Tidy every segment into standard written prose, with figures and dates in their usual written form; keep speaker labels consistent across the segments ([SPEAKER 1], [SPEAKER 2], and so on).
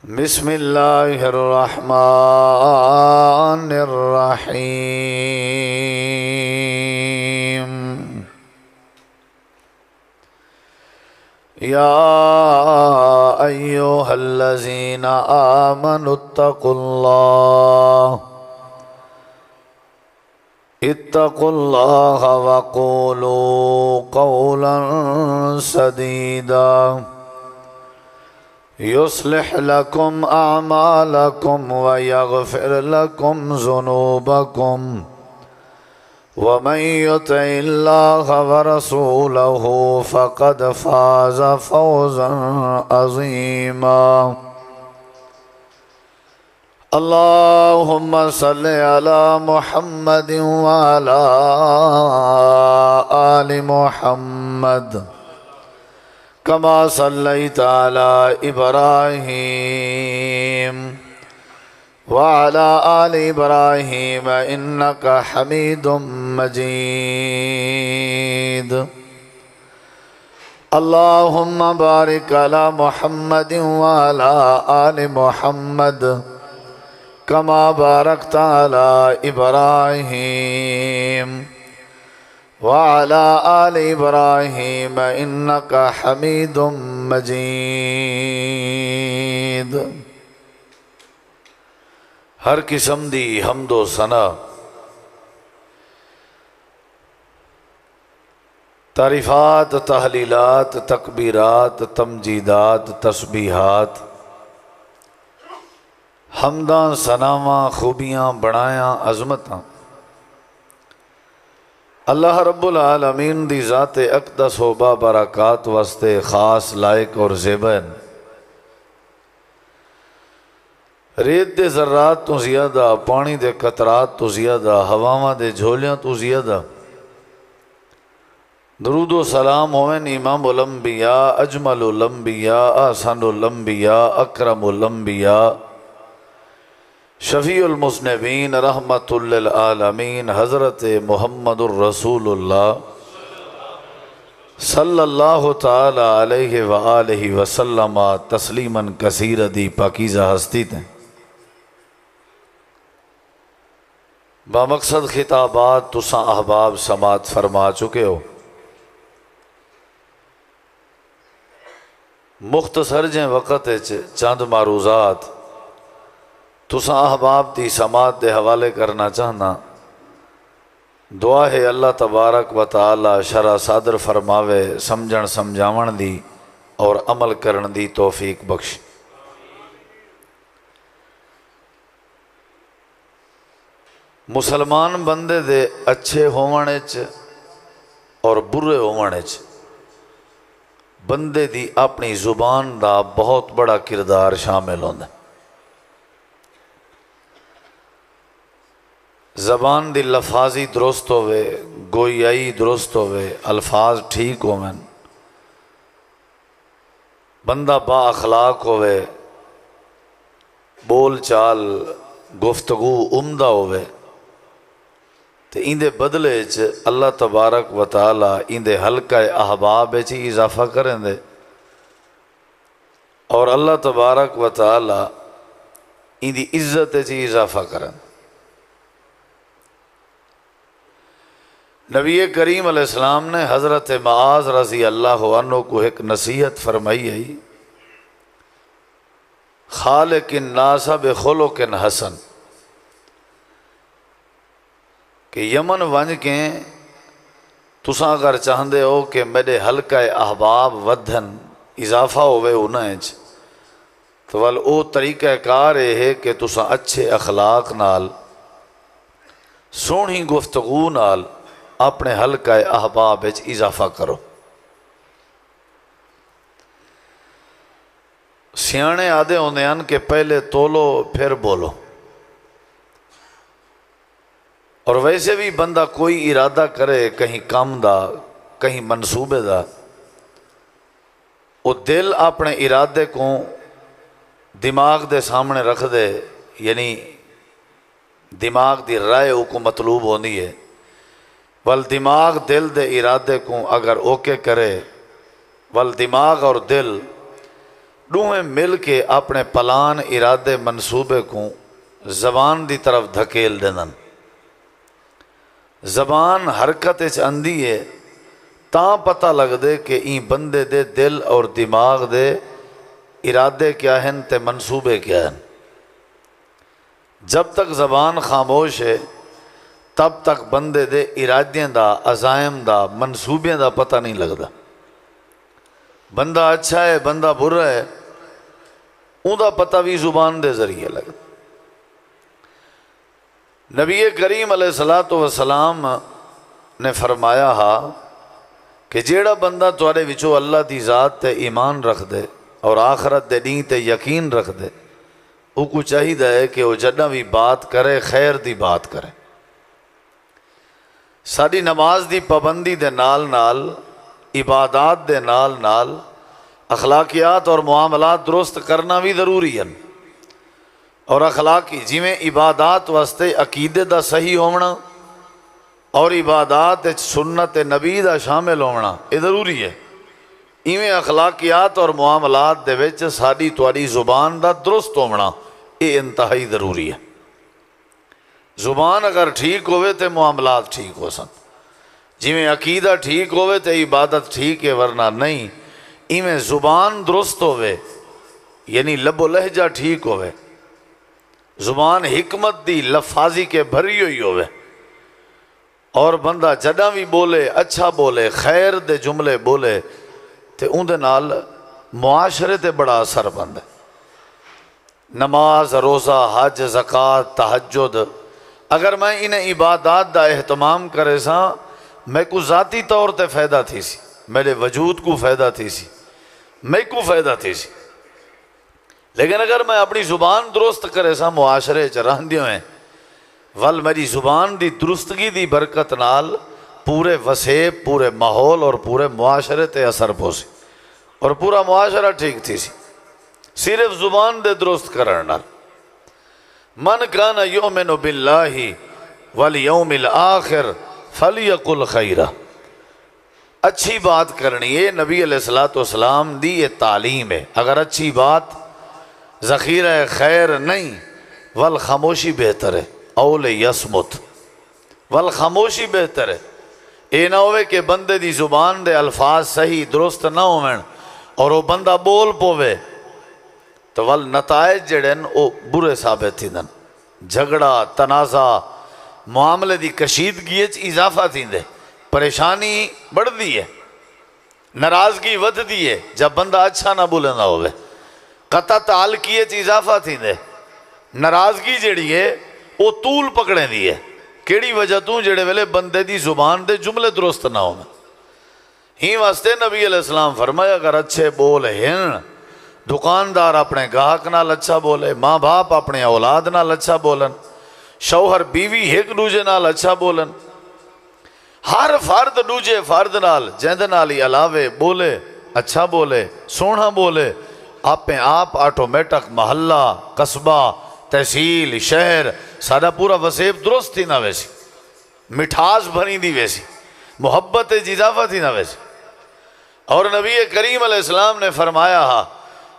[SPEAKER 1] بسم اللہ الرحمن الرحیم یا ایھا الذین آمنوا اتقوا اللہ وقولوا قولا سدیدا يصلح لكم أعمالكم ويغفر لكم ذنوبكم ومن يطع الله ورسوله فقد فاز فوزا عظيما اللهم صل على محمد وعلى آل محمد كما صليت على إبراهيم وعلى آل إبراهيم إنك حميد مجيد اللهم بارك على محمد وعلى آل محمد كما باركت على إبراهيم وعلى آل إبراهيم إنك حميد مجيد ہر قسم دی حمد و ثنا تعریفات تحلیلات تکبیرات تمجیدات تسبیحات حمداں ثناواں خوبیاں بڑایاں عظمتاں اللہ رب العالمین دی ذات اقدس و بابرکات واسطے خاص لائق اور زیبن ریت دے ذرات تو زیادہ پانی دے قطرات تو زیادہ ہواواں دے جھولیاں تو زیادہ درود و سلام ہوئن امام الانبیاء اجمل الانبیاء احسن الانبیاء اکرم الانبیاء شفیع المذنبین رحمت للعالمین حضرت محمد الرسول اللہ صلی اللہ تعالی علیہ وآلہ وسلم تسلیما کثیر دی پاکیزہ ہستی تھیں بامقصد خطابات تساں احباب سماعت فرما چکے ہو مختصر جیں وقت چند معروضات تساں احباب دی سماعت دے حوالے کرنا چاہنا دعا ہے اللہ تبارک و تعالی شرع صادر فرماوے سمجھن سمجھاون دی اور عمل کرن دی توفیق بخش مسلمان بندے دے اچھے ہونے اور برے ہونے بندے دی اپنی زبان دا بہت بڑا کردار شامل ہوندہ زبان دی لفاظی درست ہوئے گویائی درست ہوئے الفاظ ٹھیک ہوئے بندہ با اخلاق ہوئے بول چال گفتگو عمدہ ہوئے تو اندے بدلے اللہ تبارک و تعالی اندے حلقہ احباب اضافہ کریں دے اور اللہ تبارک و تعالی اندی عزت اضافہ کریں نبی کریم علیہ السلام نے حضرت معاذ رضی اللہ عنہ کو ایک نصیحت فرمائی ہے خالق الناس بخلق حسن کہ یمن ونج کے تساں اگر چاہندے ہو کہ میرے حلقہ احباب ودھن اضافہ ہوئے انہیں تو او طریقہ کار ہے کہ تساں اچھے اخلاق نال سونی گفتگو نال اپنے حلقہ احباب اضافہ کرو سیانے آدھے ہوندے ہیں کہ پہلے تولو پھر بولو اور ویسے بھی بندہ کوئی ارادہ کرے کہیں کام دا کہیں منصوبے دا وہ دل اپنے ارادے کو دماغ دے سامنے رکھ دے یعنی دماغ دی رائے کو مطلوب ہوندی ہے ول دماغ دل دے ارادے کو اگر اوکے کرے ول دماغ اور دل ڈوہیں مل کے اپنے پلان ارادے منصوبے کو زبان دی طرف دھکیل دینن۔ زبان حرکت اندھی ہے تاں پتہ لگ دے کہ این بندے دے دل اور دماغ دے ارادے کیا ہیں تے منصوبے کیا ہیں۔ جب تک زبان خاموش ہے تب تک بندے دے ارادیاں دا، عزائم دا، منصوبیاں دا پتہ نہیں لگدا۔ بندہ اچھا ہے بندہ برا ہے اون دا پتہ بھی زبان دے ذریعے لگدا۔ نبی کریم علیہ الصلوۃ والسلام نے فرمایا ہا کہ جیڑا بندہ تواڈے وچوں اللہ دی ذات تے ایمان رکھ دے اور آخرت دے دین تے یقین رکھ دے، او کو چاہیدا ہے کہ وہ جداں بھی بات کرے خیر دی بات کرے۔ ساری نماز دی پابندی دے نال نال، عبادات دے نال نال اخلاقیات اور معاملات درست کرنا بھی ضروری ہیں۔ اور اخلاقی جویں عبادات واسطے عقیدے دا صحیح ہونا اور عبادات سنت نبی دا شامل ہونا یہ ضروری ہے، ایویں اخلاقیات اور معاملات دے وچ ساری تواڈی زبان دا درست ہونا یہ انتہائی ضروری ہے۔ زبان اگر ٹھیک ہوئے تے معاملات ٹھیک ہو سن، جویں عقیدہ ٹھیک ہوئے تے عبادت ٹھیک ہے، ورنہ نہیں۔ ایویں زبان درست ہوئے یعنی لب و لہجہ ٹھیک ہوئے، زبان حکمت دی لفاظی کے بھری ہوئی ہوئے، اور بندہ جداں بھی بولے اچھا بولے خیر دے جملے بولے تے اون دے نال معاشرے تے بڑا اثر بند ہے۔ نماز، روزہ، حج، زکوٰۃ، تہجد، اگر میں انہیں عبادات دا اہتمام کرے ساں میں کو ذاتی طور تے فائدہ تھی سی، میرے وجود کو فائدہ تھی سی، میں کو فائدہ تھی سی، لیکن اگر میں اپنی زبان درست کرے ساں معاشرے چ رہندیوں ہیں ول میری زبان دی درستگی دی برکت نال پورے وسیب، پورے ماحول اور پورے معاشرے تے اثر پوسی اور پورا معاشرہ ٹھیک تھی سی صرف زبان دے درست کرن نال۔ من کان یؤمن باللہ والیوم الآخر فلیقل خیرا، اچھی بات کرنی ہے، نبی علیہ الصلوۃ والسلام دی یہ تعلیم ہے۔ اگر اچھی بات ذخیرہ خیر نہیں والخاموشی بہتر ہے، اول یسمت، والخاموشی بہتر ہے۔ اے نہ ہوئے کہ بندے دی زبان دے الفاظ صحیح درست نہ ہوئن اور وہ بندہ بول پوے تو ول نتائج جڑن وہ برے ثابت تھیندن، جھگڑا، تنازع، معاملے دی کشیدگی وچ اضافہ تھیندے، پریشانی بڑھدی ہے، ناراضگی ودھدی ہے جب بندہ اچھا نہ بولندا ہوئے، قطع تعلقی وچ اضافہ تھیندے، ناراضگی جڑی ہے وہ طول پکڑیں دی ہے، کیڑی وجہ تو جڑے ویلے بندے دی زبان دے جملے درست نہ ہوں۔ ہی واسطے نبی علیہ السلام فرمایا اگر اچھے بول ہیں، دکاندار اپنے گاہک نال اچھا بولے، ماں باپ اپنے اولاد نال اچھا بولن، شوہر بیوی ایک دوجے نال اچھا بولن، ہر فرد دوجے فرد نال جیندے نال ہی علاوے بولے، اچھا بولے، سونا بولے، آپ آٹومیٹک محلہ، قصبہ، تحصیل، شہر سارا پورا وسیب درست تھی نہ ویسی، مٹھاس بھری دی ویسی، محبت اضافہ تھی نہ ویسی۔ اور نبی کریم علیہ السلام نے فرمایا ہا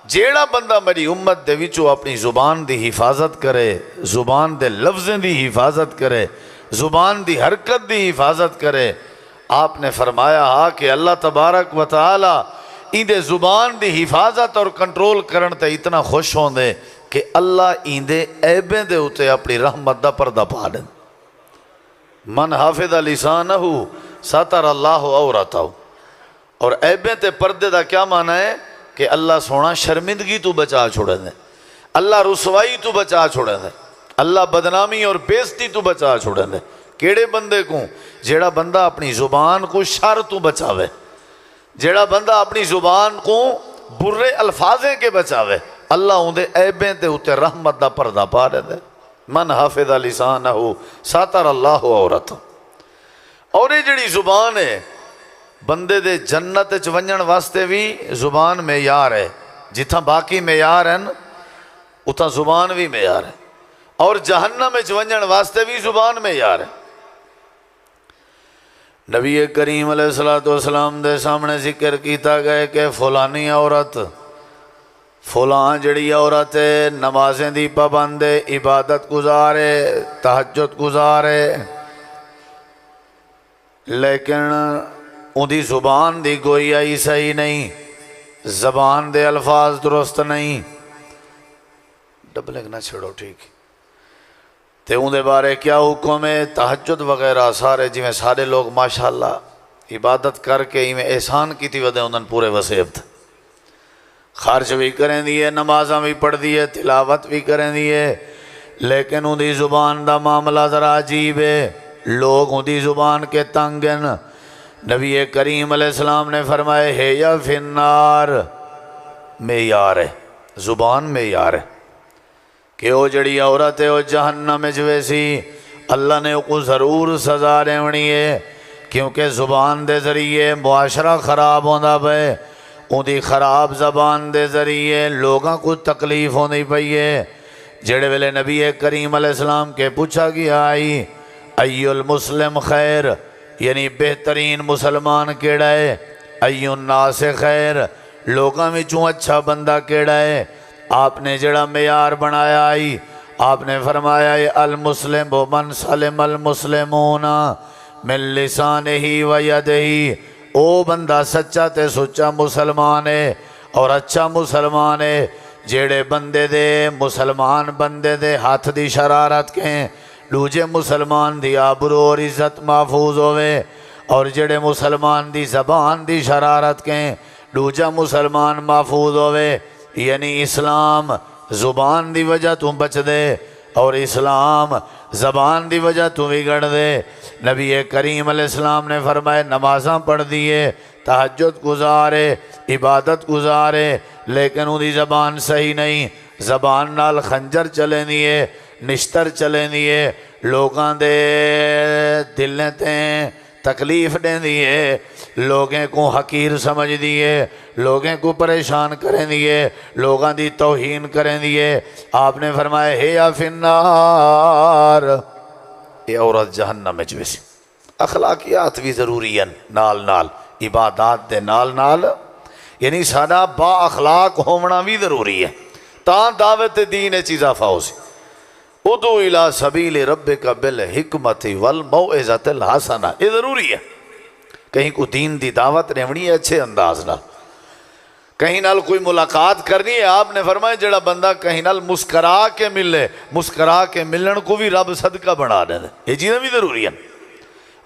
[SPEAKER 1] جیڑا بندہ میری امت دے وچوں اپنی زبان دی حفاظت کرے، زبان دے لفظیں دی حفاظت کرے، زبان دی حرکت دی حفاظت کرے، آپ نے فرمایا ہا کہ اللہ تبارک و تعالی این دے زبان دی حفاظت اور کنٹرول کرن تے اتنا خوش ہوں دے کہ اللہ این دے عیبیں دے ہوتے اپنی رحمت دا پردہ پا دیں۔ من حافظ لسانہ ستر اللہ عورتہ، اور عیبیں تے پردے دا کیا معنی ہے کہ اللہ سونا شرمندگی تو بچا چھوڑے دیں، اللہ رسوائی تو بچا چھوڑے دیں، اللہ بدنامی اور بےزتی تو بچا چھوڑے دیں۔ کیڑے بندے کو؟ جیڑا بندہ اپنی زبان کو شر تو بچاوے، جیڑا بندہ اپنی زبان کو برے الفاظیں کے بچاوے، اللہ ان دے عیبیں تے ہوتے رحمت دا پردہ پا رہے دے۔ من حافظ لسانہ ستر اللہ عورتہ۔ اور یہ جڑی زبان ہے بندے دے جنت وچ ونجن واسطے بھی زبان معیار ہے، جتھاں باقی معیار ہیں اتھاں زبان بھی معیار ہے، اور جہنم وچ ونجن واسطے بھی زبان معیار ہے۔ نبی کریم علیہ الصلوۃ والسلام دے سامنے ذکر کیتا گئے کہ فلانی عورت فلاں جڑی عورت ہے نمازیں دی پابند ہے، عبادت گزارے، تہجد گزارے، لیکن ان دی زبان دی گوئی صحیح نہیں، زبان دے الفاظ درست نہیں، ڈبلنگ نہ چھڑو ٹھیک، تے ان دے بارے کیا حکم ہے؟ تہجد وغیرہ سارے جی میں سارے لوگ ماشاءاللہ عبادت کر کے ہی میں احسان کی تھی ودے انہوں پورے وسیبت خرچ بھی کریں دیئے، نمازاں بھی پڑھ دیئے، تلاوت بھی کریں دیئے، لیکن ان دی زبان دا معاملہ ذرا عجیب ہے، لوگ ان دی زبان کے تنگن۔ نبی کریم علیہ السلام نے فرمائے ہے یا فی النار، معیار ہے، زبان معیار ہے کہ وہ جڑی عورت ہے وہ جہنم ویسی اللہ نے کو ضرور سزا رہنی ہے، کیونکہ زبان دے ذریعے معاشرہ خراب ہوندہ پے، ان دی خراب زبان دے ذریعے لوگاں کو تکلیف ہوندی پئی ہے۔ جڑے ویلے نبی کریم علیہ السلام کے پوچھا گیا آئی ای المسلم خیر، یعنی بہترین مسلمان کیڑا ہے، ای الناس خیر، لوگاں میں چون اچھا بندہ کیڑا ہے، آپ نے جڑا معیار بنایا آئی، آپ نے فرمایا المسلم من سلم المسلمون من لسانہ و یدہ، او بندہ سچا تے سچا مسلمان ہے اور اچھا مسلمان ہے جیڑے بندے دے مسلمان بندے دے ہاتھ دی شرارت کہیں دوجے مسلمان دی آبرو اور عزت محفوظ ہوئے، اور جڑے مسلمان دی زبان دی شرارت کہیں دوجا مسلمان محفوظ ہوئے، یعنی اسلام زبان دی وجہ تم بچ دے اور اسلام زبان دی وجہ تم بگڑ دے۔ نبی کریم علیہ السلام نے فرمائے نمازاں پڑھ دیے، تہجد گزارے، عبادت گزارے، لیکن ان دی زبان صحیح نہیں، زبان نال خنجر چلیں دیے، نشتر چلیں دیے، لوگاں دے دلیں تیں تکلیف دیں دیے، لوگیں کو حقیر سمجھ دیے، لوگیں کو پریشان کریں دیے، لوگاں دی توہین کریں دیے۔ آپ نے فرمایا ہے یا فی النار، یہ عورت جہنم میں جویسی۔ اخلاقیات بھی ضروری ہیں نال نال، عبادات دے نال نال، یعنی سادہ با اخلاق ہونا بھی ضروری ہے، تاں دعوت دین چیز اضافہ ہو سی۔ ادعو الی سبیل ربک بالحکمت والموعظۃ الحسنہ، یہ ضروری ہے، کہیں کو دین دی دعوت رہنی ہے اچھے انداز نال، کہیں نال کوئی ملاقات کرنی ہے، آپ نے فرمایا جڑا بندہ کہیں نال مسکرا کے ملے، مسکرا کے ملن کو بھی رب صدقہ بنا دے، یہ چیزیں بھی ضروری ہیں۔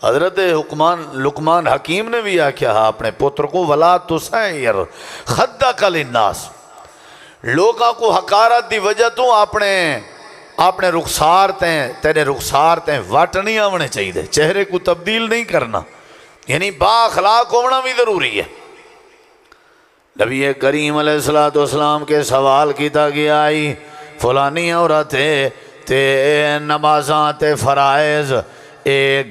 [SPEAKER 1] حضرت لقمان حکیم نے بھی کیا اپنے پتر کو ولا تسعر خدک للناس، لوگاں کو حقارت دی وجہ تو اپنے رخسار تیرے رخسار وٹ نہیں آنے چاہیے، چہرے کو تبدیل نہیں کرنا، یعنی با اخلاق ہونا بھی ضروری ہے۔ نبی کریم علیہ السلام کے سوال کیتا گیا آئی فلانی عورت تے نمازاں تے فرائض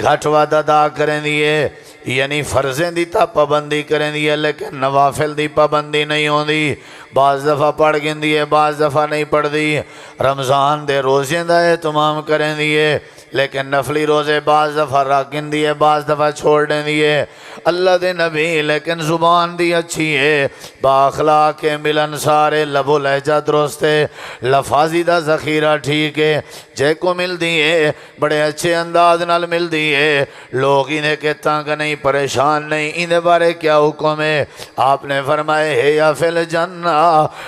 [SPEAKER 1] گھٹ ود ادا کریں دیئے، یعنی فرضیں دی تا پابندی کریں دیئے، لیکن نوافل دی پابندی نہیں ہوندی، بعض دفعہ پڑھ گن دیئے بعض دفعہ نہیں پڑھ دی، رمضان دے روزیں دا اہتمام کریں دیئے، لیکن نفلی روزے بعض دفعہ رکھن دیئے بعض دفعہ چھوڑ دیں دیئے، اللہ دے نبی لیکن زبان دی اچھی ہے، با اخلاق کے ملن سارے، لب و لہجہ درست ہے، لفاظی دا ذخیرہ ٹھیک ہے، جے کو مل دیئے بڑے اچھے انداز نال مل دیئے، لوگ انہیں کے تنگ نہیں پریشان نہیں، انہیں بارے کیا حکم ہے؟ آپ نے فرمائے ہے یا فی الجنہ،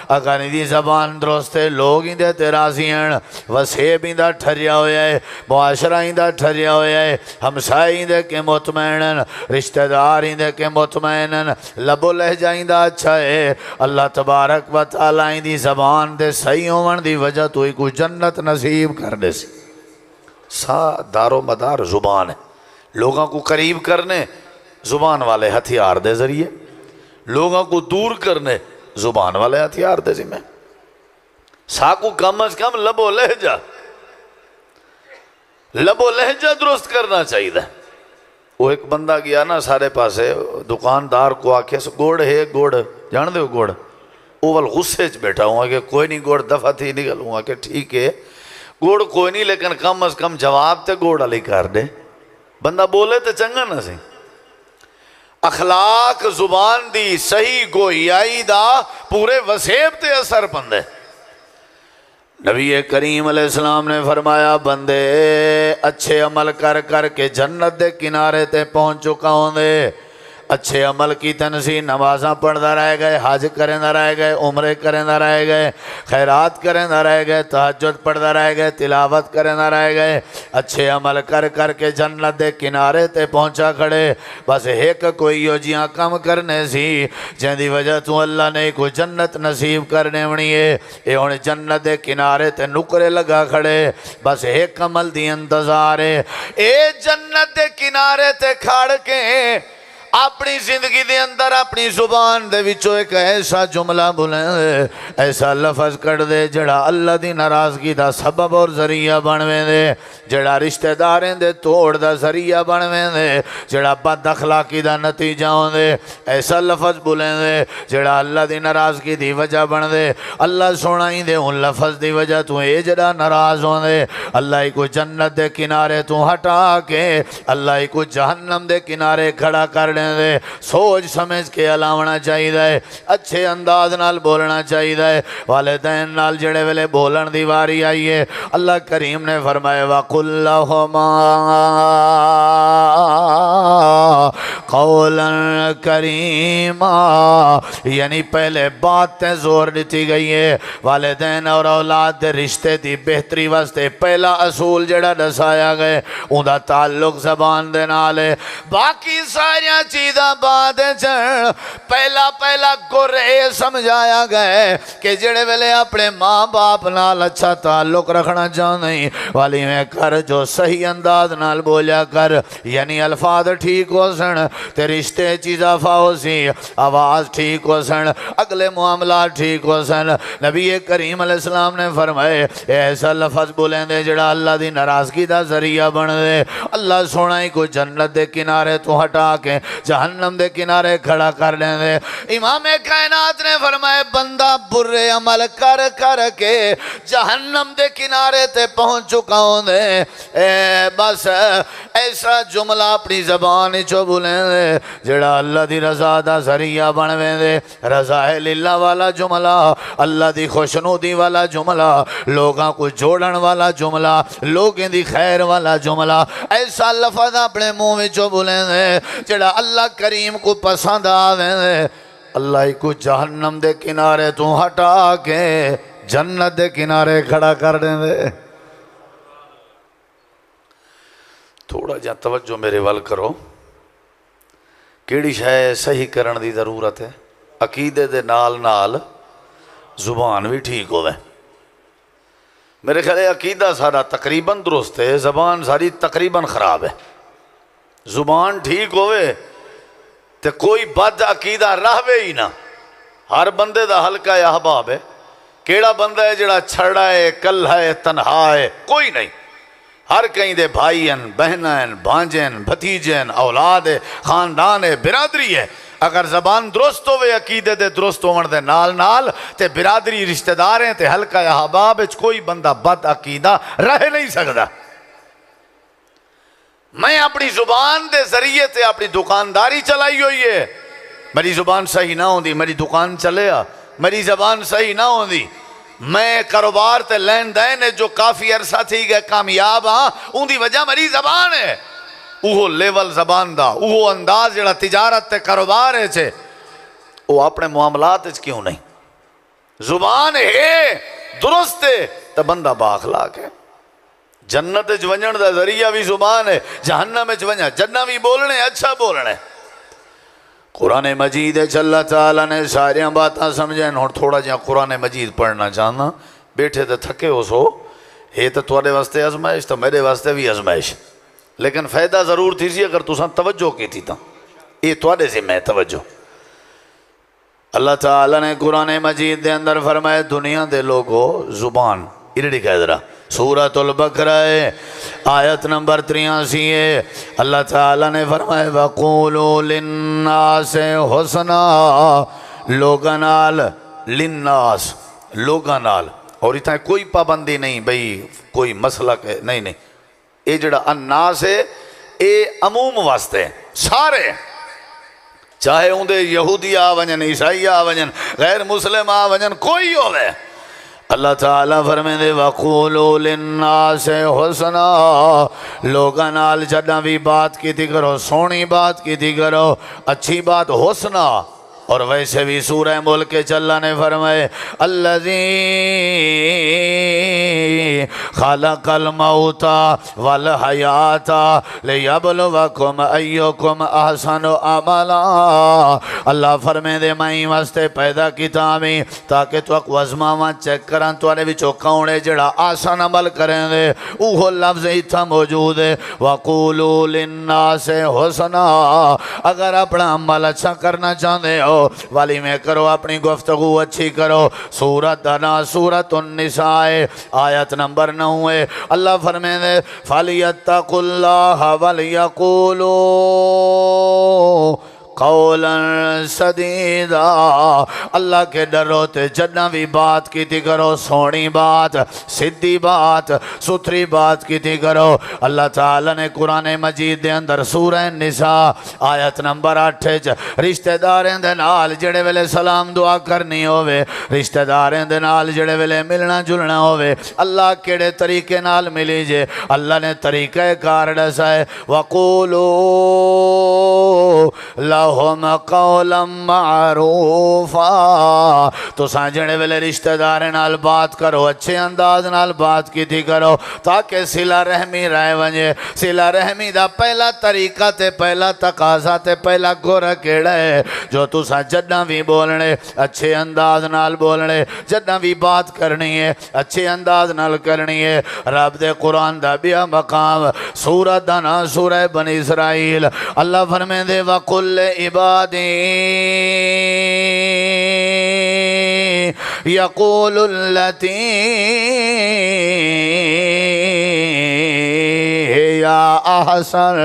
[SPEAKER 1] اگر اندھی زبان درست ہے لوگ اندھے تیرازی ہیں، وسیب اندھا ٹھریا ہویا ہے، معاشرہ اندھا ٹھریا ہویا ہے، ہمسائے اندھے کے مطمئنن، رشتہ دار اندھے کے مطمئنن، لب و لہجہ اندھا اچھا ہے، اللہ تبارک و تعالیٰ اندھی زبان دے صحیح ہون دی وجہ تو ہی کو جنت نصیب کر دے سی۔ دار و مدار زبان ہے، لوگوں کو قریب کرنے زبان والے ہتھیار دے ذریعے، لوگوں کو دور کرنے زبان والے ہتھیار دے ذمہ، ساکو کم از کم لب و لہجہ درست کرنا چاہیے۔ وہ ایک بندہ گیا نا سارے پاسے، دکاندار کو آکھے گوڑ ہے گوڑ جان دے گوڑ، اوول غصے چ بیٹھا ہوں کہ کوئی نہیں گوڑ دفعہ تھی نکل ہوں کہ ٹھیک ہے گوڑ کوئی نہیں، لیکن کم از کم جواب تے گوڑ علی کر دے، بندہ بولے تے چنگا نہ سی۔ اخلاق زبان دی صحیح گوئی دا پورے وسیب تے اثر پندے۔ نبی کریم علیہ السلام نے فرمایا بندے اچھے عمل کر کر کے جنت دے کنارے تے پہنچ چکا ہوں دے۔ اچھے عمل کی تنسی نمازاں پڑھدا رہ گئے، حج کرندا رہ گئے، عمرے کرندا رہ گئے، خیرات کرندا رہ گئے، تہجد پڑھدا رہ گئے، تلاوت کرندا رہ گئے، اچھے عمل کر کر کے جنت دے کنارے تے پہنچا کھڑے۔ بس ایک کوئی یو جیاں کم کرنے سی جن دی وجہ تو اللہ نے کوئی جنت نصیب کرنے ونی ہے۔ اے ہن جنت دے کنارے تے نکرے لگا کھڑے، بس ایک عمل دی انتظار ہے۔ اے جنت دے کنارے تے کھڑ کے اپنی زندگی دے اندر اپنی زبان دے وچوں ایک ایسا جملہ بولیں، ایسا لفظ کر دے جڑا اللہ دی ناراضگی دا سبب اور ذریعہ بنویں دے، جڑا رشتہ داریں دے توڑ دا ذریعہ بنویں دے، جڑا بد اخلاقی دا نتیجہ ہوں دے، ایسا لفظ بولیں دے جڑا اللہ دی ناراضگی دی وجہ بن دے۔ اللہ سنائی دے ان لفظ دی وجہ تو اے جڑا ناراض ہوں دے، اللہ کو جنت دے کنارے تو ہٹا کے اللہ کو جہنم دے کنارے کھڑا کر دے۔ سوچ سمجھ کے علاونا چاہیے، اچھے انداز نال بولنا چاہیے۔ والدین نال جڑے ویلے بولن دی واری آئیے، اللہ کریم نے فرمایا وَقُلْ لَهُمَا قَوْلًا كَرِيمًا، یعنی پہلے بات تے زور دیتی گئی ہے۔ والدین اور اولاد دے رشتے دی بہتری واسطے پہلا اصول جڑا دسایا گئے ان دا تعلق زبان دے نال ہے۔ باقی ساریاں چیزاں بعد چڑھ پہلا گرے سمجھایا گئے کہ جڑے ویلے اپنے ماں باپ نال اچھا تعلق رکھنا چاہنے والی میں کر جو صحیح انداز نال بولیا کر، یعنی الفاظ ٹھیک ہو سن تے رشتے چیزاں فاؤ سی، آواز ٹھیک ہو سن، اگلے معاملات ٹھیک ہو سن۔ نبی کریم علیہ السلام نے فرمائے ایسا لفظ بولیں دے جڑا اللہ دی ناراضگی دا ذریعہ بن دے، اللہ سونا کو جنت دے کنارے تو ہٹا کے جہنم دے کنارے کھڑا کر دیں دے۔ امام کائنات نے فرمائے بندہ برے عمل کر کر کے جہنم دے کنارے تے پہنچ چکا ہوں دے، بس ایسا جملہ اپنی زبان چو بولیں دے جڑا اللہ دی رضا دا ذریعہ بنویں دے، رضا للہ والا جملہ، اللہ دی خوشنودی والا جملہ، لوگاں کو جوڑن والا جملہ، لوگیں دی خیر والا جملہ، ایسا لفظ اپنے منہ میں چو بولیں دے جڑا اللہ کریم کو پسند آویں دے، اللہ کو جہنم دے کنارے تو ہٹا کے جنت دے کنارے کھڑا کر دیں دے۔ تھوڑا جا توجہ میرے وال کرو، کیڑی شے صحیح کرن دی ضرورت ہے؟ عقیدے دے نال نال زبان بھی ٹھیک ہوئے۔ میرے خیال ہے عقیدہ سارا تقریباً درست ہے، زبان ساری تقریباً خراب ہے۔ زبان ٹھیک ہوئے تے کوئی بد عقیدہ رہوے ہی نہ، ہر بندے دا ہلکا احباب ہے۔ کیڑا بندہ ہے جڑا چھڑا ہے، کلھا ہے، تنہا ہے؟ کوئی نہیں، ہر کہیں دے بھائی ہیں، بہنیں ہیں، بھانجے ہیں، بھتیجے ہیں، اولاد ہے، خاندان ہے، برادری ہے۔ اگر زبان درست ہوئے عقیدے دے درست ہون دے نال نال تے برادری رشتہ دار ہیں تے ہلکا احباب اچ کوئی بندہ بد عقیدہ رہ نہیں سکتا۔ میں اپنی زبان دے ذریعے تے اپنی دکانداری چلائی ہوئی ہے، میری زبان صحیح نہ ہوندی میری دکان چلے آ، میری زبان صحیح نہ ہوندی میں کاروبار تے لین دین جو کافی عرصہ تھی گئے کامیاب ہاں، ان دی وجہ میری زبان ہے۔ اوہ لیول زبان دا، اوہ انداز جڑا تجارت تے کاروبار ہے چھے وہ اپنے معاملات اچ کیوں نہیں؟ زبان ہے درست ہے تو بندہ باخلاق ہے۔ جنت اچ ونجن دا ذریعہ بھی زبان ہے، جہنم اچ ونجن جنہ بھی بولنے اچھا بولنے۔ قرآن مجید اللہ تعالیٰ نے ساریاں باتاں سمجھیں، اور تھوڑا جہاں قرآن مجید پڑھنا چاہنا، بیٹھے تو تھکے ہو سو، یہ تو تھوڑے واسطے ازمائش تو میرے واسطے بھی ازمائش، لیکن فائدہ ضرور تھی سی اگر تساں توجہ کی تھی تا، یہ تھوڑے سے میں توجہ۔ اللہ تعالیٰ نے قرآن مجید دے اندر فرمائے دنیا دے لوگو زبان ادھڑی کہہ درہ سورۃ البقرہ آیت نمبر 83 ہے۔ اللہ تعالیٰ نے فرمائے وَقُولُوا لِلنَّاسِ حُسْنًا، لوگنال لِلنَّاس لوگنال، اور اتنا کوئی پابندی نہیں بھئی کوئی مسئلہ کہ نہیں، یہ جڑا الناس ہے یہ عموم واسطے سارے، چاہے اندے یہودی آ ونجن، عیسائی آ ونجن، غیر مسلم آ ونجن، کوئی ہوئے، اللہ تعالیٰ فرمائے دے وَقُولُوا لِلنَّاسِ حُسْنًا، لوگاں نال جداں بھی بات کی تھی کرو، سونی بات کی تھی کرو، اچھی بات حسنہ۔ اور ویسے بھی سورہ ملک کے اللہ نے فرمائے الذی خلق الموت والحیات لیبلوکم ایکم احسن عملا، اللہ فرمائے دے میں واسطے پیدا کیتا میں تاکہ تو اک وزماواں چیک کرن تو آنے بچو کونے جڑا آسان عمل کریں دے، اوہ لفظ ہی تھا موجود ہے وَقُولُوا لِلنَّاسِ حُسْنًا، اگر اپنا عمل اچھا کرنا چاہتے ہو والی میں کرو، اپنی گفتگو اچھی کرو۔ سورت دنا سورت النساء آیت نمبر 9 ہے، اللہ فرمائے دے فَلْيَتَّقُوا اللَّهَ وَلْيَقُولُوا قولا سدیدا، اللہ کے ڈرو تے جنہ بھی بات کی تھی کرو، سونی بات، سدھی بات، ستھری بات کی تھی کرو۔ اللہ تعالیٰ نے قرآن مجید دے اندر سورہ نساء آیت نمبر 8 رشتہ داریں دے نال جڑے ویلے سلام دعا کرنی ہوئے، رشتہ داریں دے نال جڑے ویلے ملنا جلنا ہوئے، اللہ کیڑے طریقے نال ملی جے، اللہ نے طریقہ کار دسا ہے وَقُولُوا لَهُمْ قَوْلًا مَعْرُوفًا، تو سانجھنے والے رشتہ داریں نال بات کرو، اچھے انداز نال بات کی تھی کرو تاکہ صلہ رحمی رائے ونجے۔ صلہ رحمی دا پہلا طریقہ تے پہلا تقاضا تے پہلا گورا کیڑا ہے جو تو سا جدہ بھی بولنے اچھے انداز نال بولنے، جدہ بھی بات کرنی ہے اچھے انداز نال کرنی ہے۔ رب دے قرآن دا بیا مقام سورہ دنا سورہ بنی اسرائیل، اللہ فرمائے دے وَقُلِ عِبَادِي يَقُولُ الَّتِي یا احسن،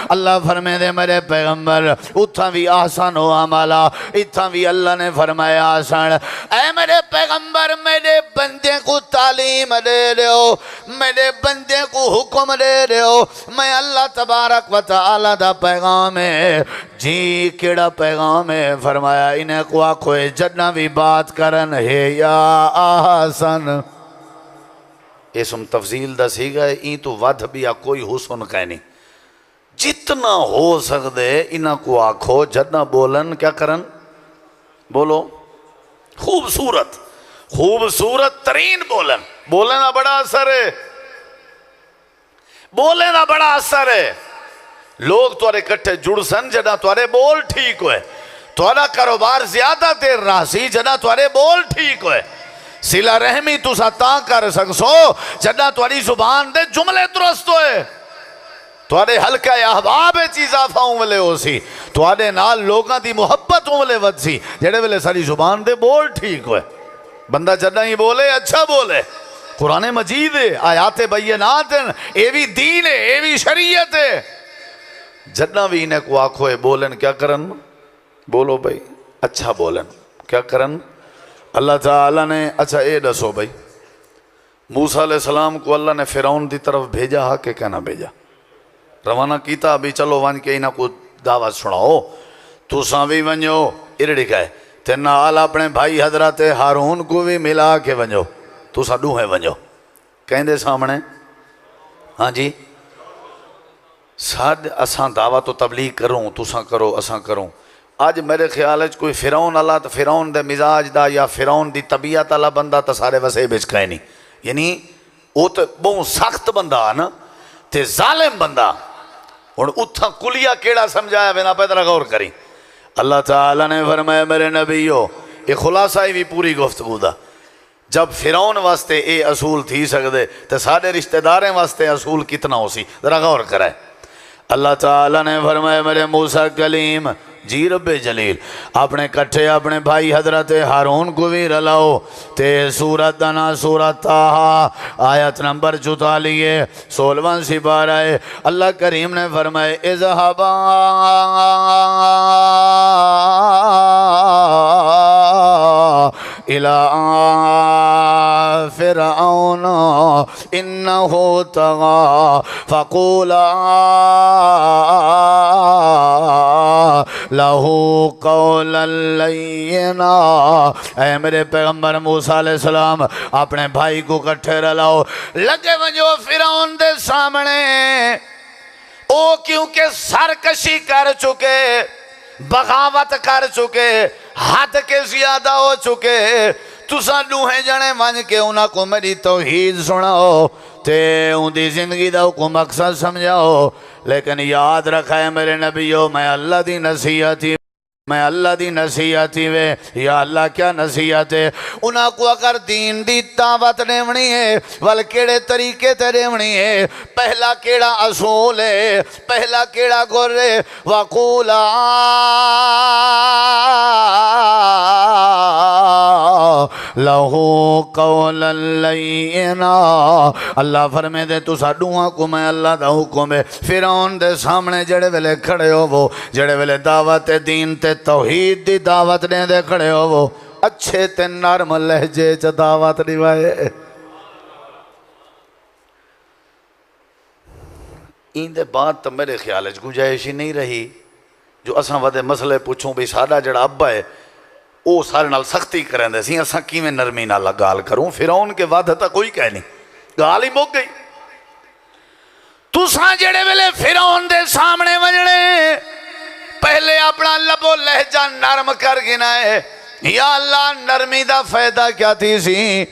[SPEAKER 1] اللہ فرمائے دے میرے پیغمبر اتھا بھی آسان ہو عملہ، اتھا بھی اللہ نے فرمایا آسان۔ اے میرے پیغمبر میرے بندے کو تعلیم دے رہے ہو، میرے بندے کو حکم دے رہے ہو، میں اللہ تبارک و تعالی دا پیغام ہے جی کیڑا پیغام ہے، فرمایا انہیں کو آکھو جنہ بھی بات کرن ہے یا آسان۔ اسم تفضیل دا سی گئے این تو ودھ بھی کوئی حسن کہنی، جتنا ہو سکتے انہاں کو آکھو جتنا بولن کیا کرن، بولو خوبصورت خوبصورت ترین بولن، بولنا بڑا اثر ہے، بولنا بڑا اثر ہے۔ لوگ توارے کٹھے جڑ سن جنا توارے بول ٹھیک ہوئے، توارا کاروبار زیادہ دیر رہا سی جنا توارے بول ٹھیک ہوئے، صلہ رحمی تو ساتاں کر سکسو جنا تواری زبان دے جملے درست ہوئے، توارے حلقہ احباب چیزاں فاؤں والے ہو سی، توارے نال لوگاں دی محبت ہوں والے ود سی جڑے والے ساری زبان دے بول ٹھیک ہوئے۔ بندہ جنا ہی بولے اچھا بولے، قرآن مجید ہے، آیات بینات ہیں، اے بھی دین ہے، اے بھی شریعت ہے، جنا بھی انہیں کو آنکھو ہے بولن کیا کرن، بولو بھائی اچھا بولن کیا کرن۔ اللہ تعالیٰ نے اچھا اے دسو بھائی موسیٰ علیہ السلام کو اللہ نے فرعون دی طرف بھیجا ہاں کہ کہنا بھیجا، روانہ کیتا ابھی چلو وان کے انہاں کو دعوت سناؤ، تو ساں بھی ونجو ارڑی کہے تینا آل اپنے بھائی حضرت ہارون کو بھی ملا کے ونجو، تو ساں ڈوہے ونجو کہیں دے سامنے، ہاں جی ساد اساں دعوت و تبلیغ کروں تو ساں کرو اساں کروں۔ آج میرے خیال ہے کوئی فرعون اللہ تو فرعون دے مزاج دا یا فرعون دی طبیعت اللہ بندہ تا سارے وسے بچ کہیں نہیں، یعنی وہ تو بہت سخت بندہ نا تے ظالم بندہ، اور اتھا کلیہ کیڑا سمجھایا بنا پیدرہ غور کریں۔ اللہ تعالیٰ نے فرمایا میرے نبیو یہ خلاصہ ہی بھی پوری گفتگو دا، جب فرعون واسطے اے اصول تھی سکدے تو سارے رشتہ داریں واسطے اصول کتنا ہو سی، ذرا غور کرائے۔ اللہ تعالیٰ نے فرمایا میرے موسیٰ کلیم جی رب جلیل اپنے کٹھے اپنے بھائی حضرت ہارون کو بھی رلاؤ تے سورت دنا سورت تاہا آیت نمبر 44 16واں سپارہ ہے۔ اللہ کریم نے فرمایا اذهبا إلى فرعون إنه طغى فقولا له قولا لینا۔ اے میرے پیغمبر موسیٰ علیہ السلام اپنے بھائی کو کٹھے رلاؤ، لگے ونجو فرعون دے سامنے، او کیونکہ سرکشی کر چکے، بغاوت کر چکے، حد کے زیادہ ہو چکے، تساں دوہیں جنے ون کے انہاں کو میری توحید سناؤ تے ان دی زندگی دا کو مقصد سمجھاؤ، لیکن یاد رکھا ہے میرے نبیوں، میں اللہ دی نصیحتی وے، یا اللہ کیا نصیحت ہے؟ انہاں کو اگر دین دی دعوت دیونی ہے ول کیڑے طریقے تے دیونی ہے، پہلا کیڑا اصول ہے، پہلا کیڑا گر ہے، وَقُولَا لَهُ قَوْلًا لَيِّنًا۔ اللہ فرمے دے تسا دوہاں کو میں اللہ دا حکم ہے، فرعون دے سامنے جڑے ویلے کھڑے ہو وہ، جڑے ویلے دعوت دین تے توحید دی دعوت دے دے کھڑے ہو وہ، اچھے تے نرم لہجے چ دعوت دیوائے۔ این دے بعد تو میرے خیال ہے گنجائش ہی نہیں رہی جو اساں ودے مسئلے پوچھوں بھی ساڈا جڑا ابا ہے او سارے نال سختی کریں دے سی، اساں کیویں نرمی نال گال کروں؟ فرعون کے وعدہ تا کوئی کہہ نہیں، گال ہی مک گئی۔ تساں جڑے ویلے فرعون دے سامنے وجنے پہلے اپنا لب و لہجہ نرم کر گنا ہے، یا اللہ نرمی دا فائدہ کیا تھی سی؟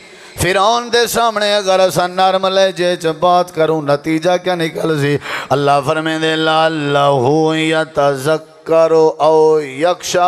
[SPEAKER 1] فرعون دے سامنے اگر اسا نرم لہجے چ بات کروں نتیجہ کیا نکل سی؟ اللہ فرمائے دے لعلہ یتذکر او یخشی،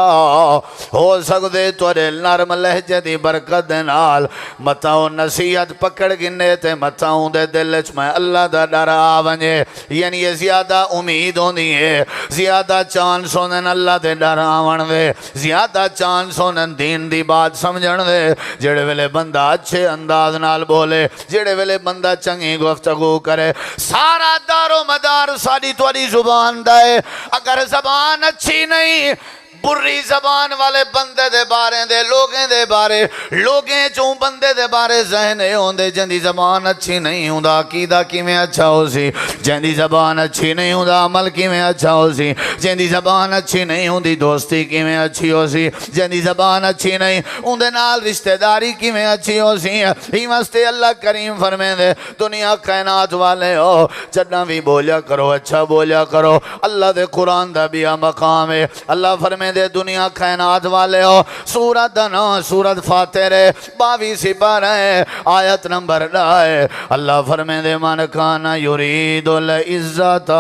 [SPEAKER 1] ہو سکدے تورے نرم لہجے دی برکت دے نال متاؤں نصیحت پکڑ گنے تے متاؤں دے دل وچ میں اللہ دا ڈر آ ونجے، یعنی یہ زیادہ امید ہوندی ہے، زیادہ چانس ہوندن اللہ دے ڈر آون دے، زیادہ چانس ہوندن دین دی بات سمجھن دے۔ جڑے ویلے بندہ اچھے انداز نال بولے، جڑے ویلے بندہ چنگی گفتگو کرے، سارا دار و مدار ساری تواری زبان دا ہے۔ اگر زبان اچھی نہیں، بری زبان والے بندے دے بارے دے لوگیں دے بارے، لوگیں چوں بندے دے بارے ذہنے ہوندے، جندی زبان اچھی نہیں ہوندا عقیدہ کیویں اچھا ہو سی، جندی زبان اچھی نہیں ہوندا عمل کیویں اچھا ہو سی، جندی زبان اچھی نہیں ہوندی دوستی کیویں اچھی ہو سی، جندی زبان اچھی نہیں ہوندے نال رشتہ داری کیویں اچھی ہو سی۔ ہی واسطے اللہ کریم فرمائے دے دنیا کائنات والے ہو جداں بھی بولیا کرو اچھا بولیا کرو، اللہ دے قرآن دا بھی مقام ہے۔ اللہ فرمائے دے دنیا کائنات والے ہو، سورت دنا سورت فاتر 22 سپارہ ہے آیت نمبر 9، اللہ فرمائے دے من کان یرید العزت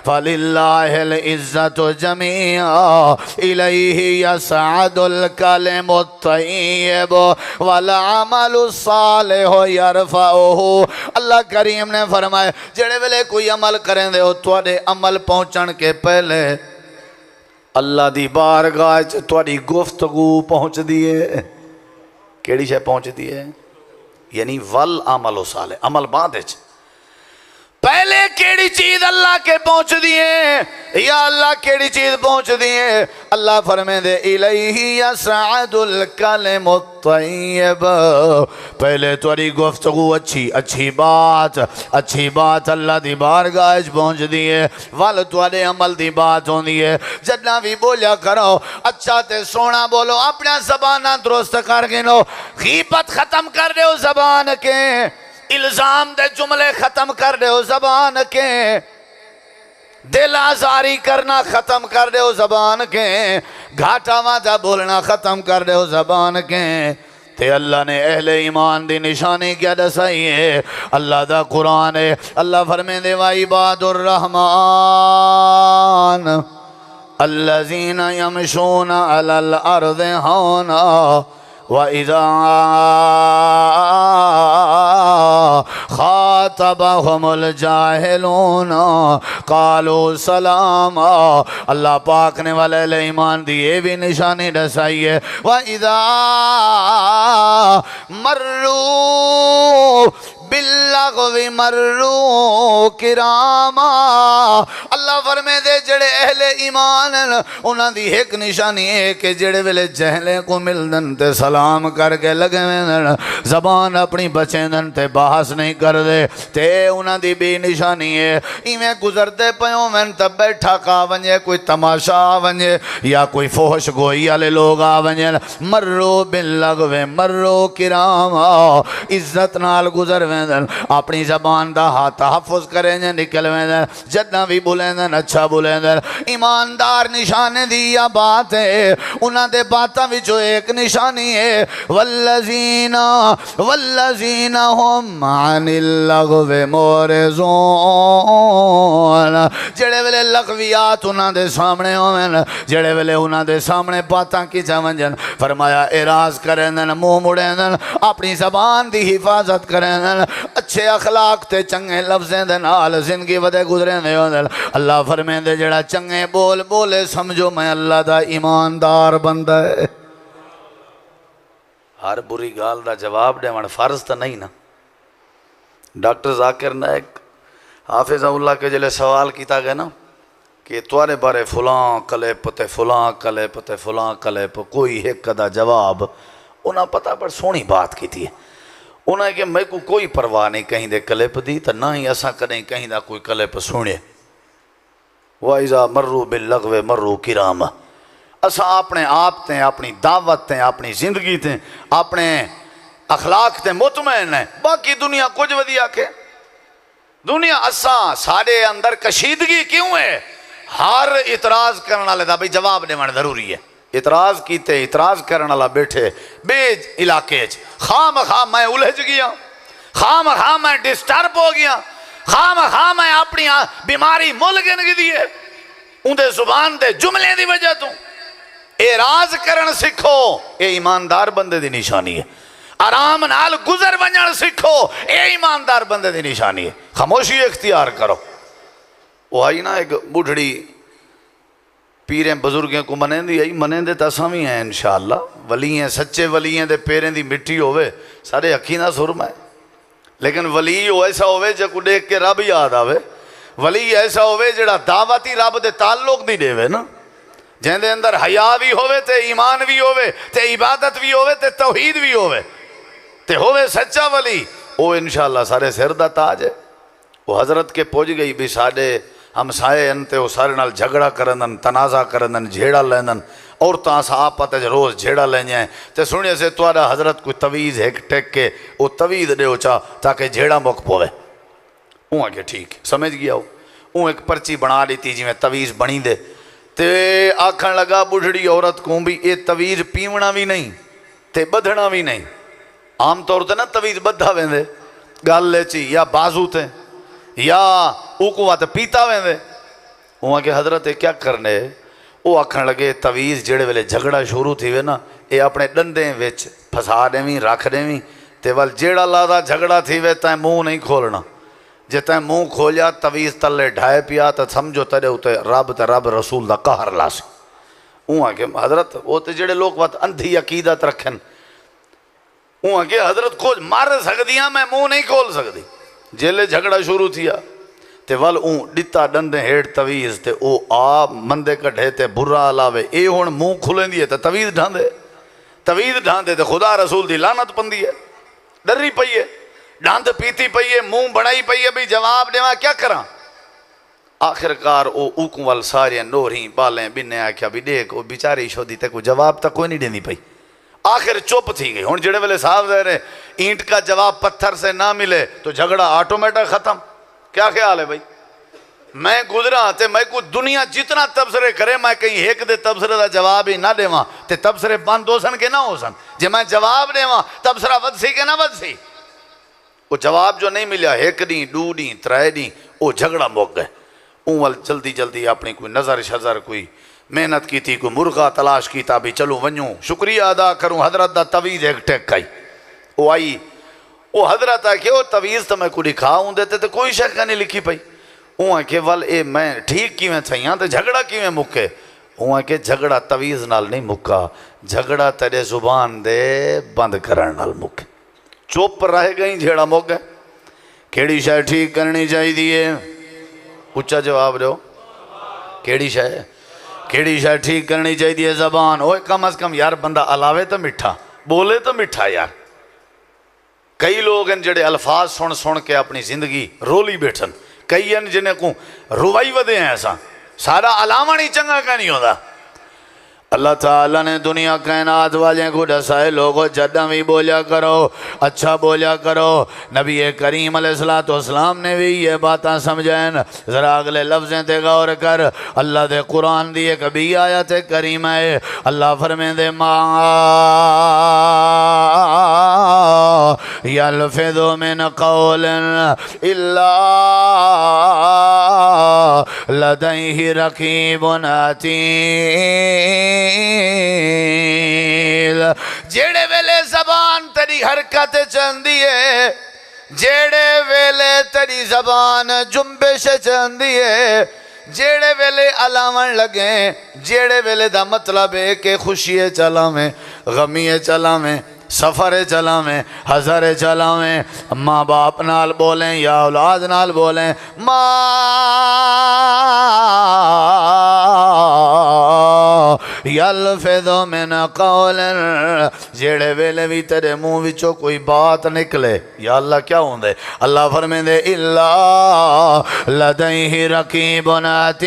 [SPEAKER 1] فللہ العزت جمیعا الیہ یسعد الکلم الطیب والعمل الصالح یرفعہ۔ اللہ کریم نے فرمائے جڑے ویلے کوئی عمل کریں دے ہو تواڈے عمل پہنچن کے پہلے اللہ دی بارگاہ چ تواڈی گفتگو پہنچ دیئے، کیڑی شے پہنچ دیئے؟ یعنی والعمل صالح، عمل بعد وچ پہلے کیڑی چیز اللہ کے پہنچ دیئے، یا اللہ کیڑی چیز پہنچ دیئے؟ اللہ فرمائے دے الیہ یسعد الکلم الطیب، پہلے توری گفتگو اچھی بات اللہ دی بارگاہ وچ پہنچ دیئے، وال توڑے عمل دی بات ہوندی ہے۔ جدنا بھی بولیا کرو اچھا تے سونا بولو، اپنا زبانہ درست کر گنو، غیبت ختم کر دے زبان کے، الزام دے جملے ختم کر دے زبان کے، دل آزاری کرنا ختم کر دے زبان کے، گھاٹا وعدہ بولنا ختم کر دے زبان کے۔ تے اللہ نے اہل ایمان دی نشانی کیا دسائی ہے؟ اللہ دا قرآن ہے۔ اللہ فرمائے دے وعباد الرحمن الذین یمشون علی الارض ہونا وَإِذَا خَاطَبَهُمُ الْجَاهِلُونَ قَالُوا سَلَامًا۔ اللہ پاک نے والے ایمان دی یہ بھی نشانی دسائی ہے، وَإِذَا مَرُّوا باللغو مرو کراما اللہ فرمے دے جڑے اہل ایمان انہاں دی ایک نشانی ہے کہ جڑے ویلے جہلے کو ملدن تے سلام کر کے لگے ویندن زبان اپنی بچیندن تے بحث نہیں کر دے تے انہاں دی بھی نشانی ہے ایویں گزرتے پیوں میں تب بیٹھا کا ونجے کوئی تماشا ونجے یا کوئی فحش گوئی والے لوگ آ ونجے مرو باللغو مرو کراما عزت نال گزر ویندن اپنی زبان دا ہاتھ تحفظ کریں نکل ویندن جدہ بھی بولیندن اچھا بولیندن ایماندار نشانے دی یا بات ہے انہاں دے باتاں وچوں ایک نشانی ہے والذین ہم عن اللغو معرضون جڑے ویلے لغویات انہاں دے سامنے ہوئن جڑے ویلے انہاں دے سامنے باتاں کی چاونجن فرمایا اعراض کریں منہ مڑیں اپنی زبان دی حفاظت کریں اچھے اخلاق تے چنگے لفظیں دے نال زندگی ودے گزریں دے اللہ فرمائیں دے جڑا چنگے بول بولے سمجھو میں اللہ دا ایماندار بندہ ہے ہر بری گال دا جواب دے من فرض تا نہیں نا ڈاکٹر ذاکر نائک حافظ اللہ کے جلے سوال کیتا گئے نا کہ توارے بارے فلاں کلپ تے فلاں کلپ تے فلاں کلپ کوئی ایک کدا جواب انہاں پتہ پر سونی بات کی تھی انہاں کہ میں کو کوئی پرواہ نہیں کہیں دے کلپ دی تا نہ ہی اساں کریں کہیں دا کوئی کلپ سونے وَإِذَا مَرُّوا بِاللَّغْوِ مَرُّوا كِرَامًا اساں اپنے آپ تے اپنی دعوت تے اپنی زندگی تے اپنے اخلاق تے مطمئن ہیں باقی دنیا کچھ ودیا کے دنیا اساں سارے اندر کشیدگی کیوں ہے ہر اعتراض کرنا لے دا بھئی جواب دے من ضروری ہے اعتراض کیتے اعتراض کرنا لے بیٹھے بے علاقے خام میں الجھ گیا خام میں ڈسٹرب ہو گیا خام میں اپنی بیماری مل گن دیئے ان دے زبان دے جملے دی وجہ تو اعراض کرن سکھو اے ایماندار بندے دی نشانی ہے آرام نال گزر ونجن سکھو اے ایماندار بندے دی نشانی ہے خاموشی اختیار کرو وہ آئی نا ایک بڑھڑی پیریں بزرگیں کو منیں دی آئی منیں دے تسامی ہیں انشاءاللہ ولی ہیں سچے ولی ہیں دے پیریں دی مٹی ہوئے سارے حقینہ سرم ہے لیکن ولی ہو ایسا ہوئے جے کو دیکھ کے رب یاد آوے ولی ایسا ہوئے جڑا دعوتی رب دے تعلق دی دے وے نا جہاں دے اندر حیاء بھی ہوئے تے ایمان بھی ہوئے تے عبادت بھی ہوئے تے توحید بھی ہوئے تے ہوئے سچا ولی وہ انشاءاللہ سارے سر دا تاج ہے وہ حضرت کے پوچھ گئی بھی ساڑے ہم سائے انتے وہ سارے نال جھگڑا کرندن تنازع کرندن جھیڑا لیندن اور تاں آپ پتہ روز جھیڑا لیں جائیں تے سنیا سے توارا حضرت کوئی تویز ایک ٹیک کے وہ تویز دے اچھا تاکہ جھیڑا موک پوے اون آگے ٹھیک سمجھ گیا ہو اون ایک پرچی بنا لیتی جی میں تویز بنی دے تے آکھن لگا بڑھڑی عورت کو بھی اے تویز پیونا بھی نہیں تے بدھنا بھی نہیں عام طور تے نا تویز بدھا ویندے گال لے چی یا بازو تے یا اوکوات پیتا ویندے وہاں کے حضرت کیا کرنے وہ آکھن لگے تویز جڑے ویلے جھگڑا شروع تھی وے نا اے اپنے ڈندیں وچ پھسا دیویں رکھ دیویں تے وال جیڑا لادا جھگڑا تھی وے تائیں منہ نہیں کھولنا جے تائیں منہ کھولیا تویز تلے ڈھائے پیا تا سمجھو ترے ہوتے رب رسول دا قہر لاسی وہاں کے حضرت وہ تے جڑے لوگ وقت اندھی عقیدت رکھن وہاں کے حضرت کو مار سکدیاں میں منہ نہیں کھول سکدی جیلے جھگڑا شروع تھیا تے وال اون ڈتا ڈندے ہیڑ تویز تے او آپ مندے کٹھے تے برا علاوے اے ہون منہ کھلیں دیئے تے تویز ڈھاندے تے خدا رسول دی لعنت پندی ہے ڈری پئیے ڈاند پیتی پئیے منہ بڑائی پئیے بھی جواب دیواں کیا کراں آخرکار او اوکوں وال سارے نوریں بالیں بننے آکھیا بھی دیکھ او بیچاری شودی تے کو جواب تک کوئی نہیں دیندی پئی آخر چپ تھی گئی ہون جڑے ویلے صاحب دے رہے اینٹ کا جواب پتھر سے نہ ملے تو جھگڑا آٹومیٹک ختم کیا خیال ہے بھائی میں گزرا تے میں کو دنیا جتنا تبصرے کرے میں کہیں ایک دے تبصرے دا جواب ہی نہ دے وہاں تے تبصرے بند ہو سن کے نہ ہو سن جے میں جواب دے وہاں تبصرہ ود سی کے نہ ود سی وہ جواب جو نہیں ملیا ایک دیں دو دیں ترائے دیں وہ جھگڑا موک گئے اون جلدی اپنی کوئی نظر شظر کوئی محنت کی تھی کوئی مرغا تلاش کی تا بھی چلو ونیوں شکریہ ادا کروں حضرت دا تویز ایک ٹیک کئی وہ آئی وہ حضرت آکے وہ تویز تو میں کو لکھا ہوں دیتے تو کوئی شکا نہیں لکھی پئی وہ آکے وال اے میں ٹھیک کی میں تھائیاں تو جھگڑا کی میں مکے وہ آکے جھگڑا تویز نال نہیں مکا جھگڑا تیرے زبان دے بند کرن نال مکے چوپ رہ گئیں جھیڑا مک گئے کیڑی شے ٹھیک کرنی چاہیے؟ اچھا جواب دو، کیڑی شے ٹھیک کرنی چاہیے؟ زبان۔ اوہ کم از کم یار بندہ علاوے تو میٹھا بولے تو میٹھا یار۔ کئی لوگ ہیں جڑے الفاظ سن کے اپنی زندگی رولی بیٹھن، کئی ہیں جنہیں کو روائی ودے ہیں ایسا سارا علاوہ نہیں چنگا کا نہیں ہوتا۔ اللہ تعالیٰ نے دنیا کائنات والے کو دسائے لوگوں جدہ بھی بولیا کرو، اچھا بولیا کرو۔ نبی کریم علیہ السلام نے بھی یہ باتاں سمجھائیں۔ ذرا اگلے لفظیں تے غور کر، اللہ دے قرآن دی ایک بھی آیت کریمہ ہے۔ اللہ فرمائے دے ما یلفظ من قول الا لدیہ رقیب عتید۔ جیڑے ویلے زبان تیری حرکت چندی ہے، جیڑے ویلے تیری زبان جنبش چندی ہے، جیڑے ویلے علاوان لگیں، جیڑے ویلے دا مطلب ہے کہ خوشی چلاویں، غمی چلاویں، سفر چلاویں، حضر چلاویں، ماں باپ نال بولیں یا اولاد نال بولیں، یلفظ من قول، جیڑے ویلے بھی تیرے منہ وچوں کوئی بات نکلے، یا اللہ کیا ہوں دے؟ اللہ فرمائے دے الا لدیہ رقیب عتید،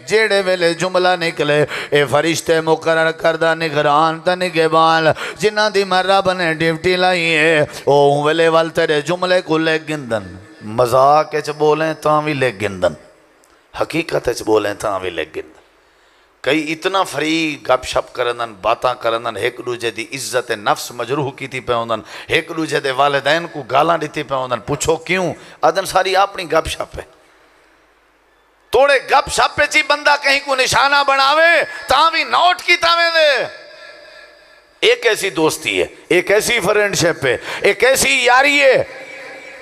[SPEAKER 1] جیڑے ویلے جملہ نکلے اے فرشتے مقرر کردہ نگران تا نگہبان جنہ دی میں رب نے ڈیوٹی لائی ہے، او ویلے وال تیرے جملے کو لے گندن، مذاق اچ بولیں تاں بھی لے گندن، حقیقت اچ بولیں تاں بھی لے گندن۔ کئی اتنا فری گپ شپ کرندن، باتاں کرندن، ایک دوجے دی عزت نفس مجروح کیتی پہ ہوندن، ایک دوجے دے والدین کو گالاں دیتی پہ ہوندن، پوچھو کیوں؟ ادن ساری اپنی گپ شپ ہے۔ توڑے گپ شپ پہ چی بندہ کہیں کو نشانہ بناوے تاں بھی نوٹ کی تاویں دے۔ ایک ایسی دوستی ہے، ایک ایسی فرینڈشپ ہے، ایک ایسی یاری ہے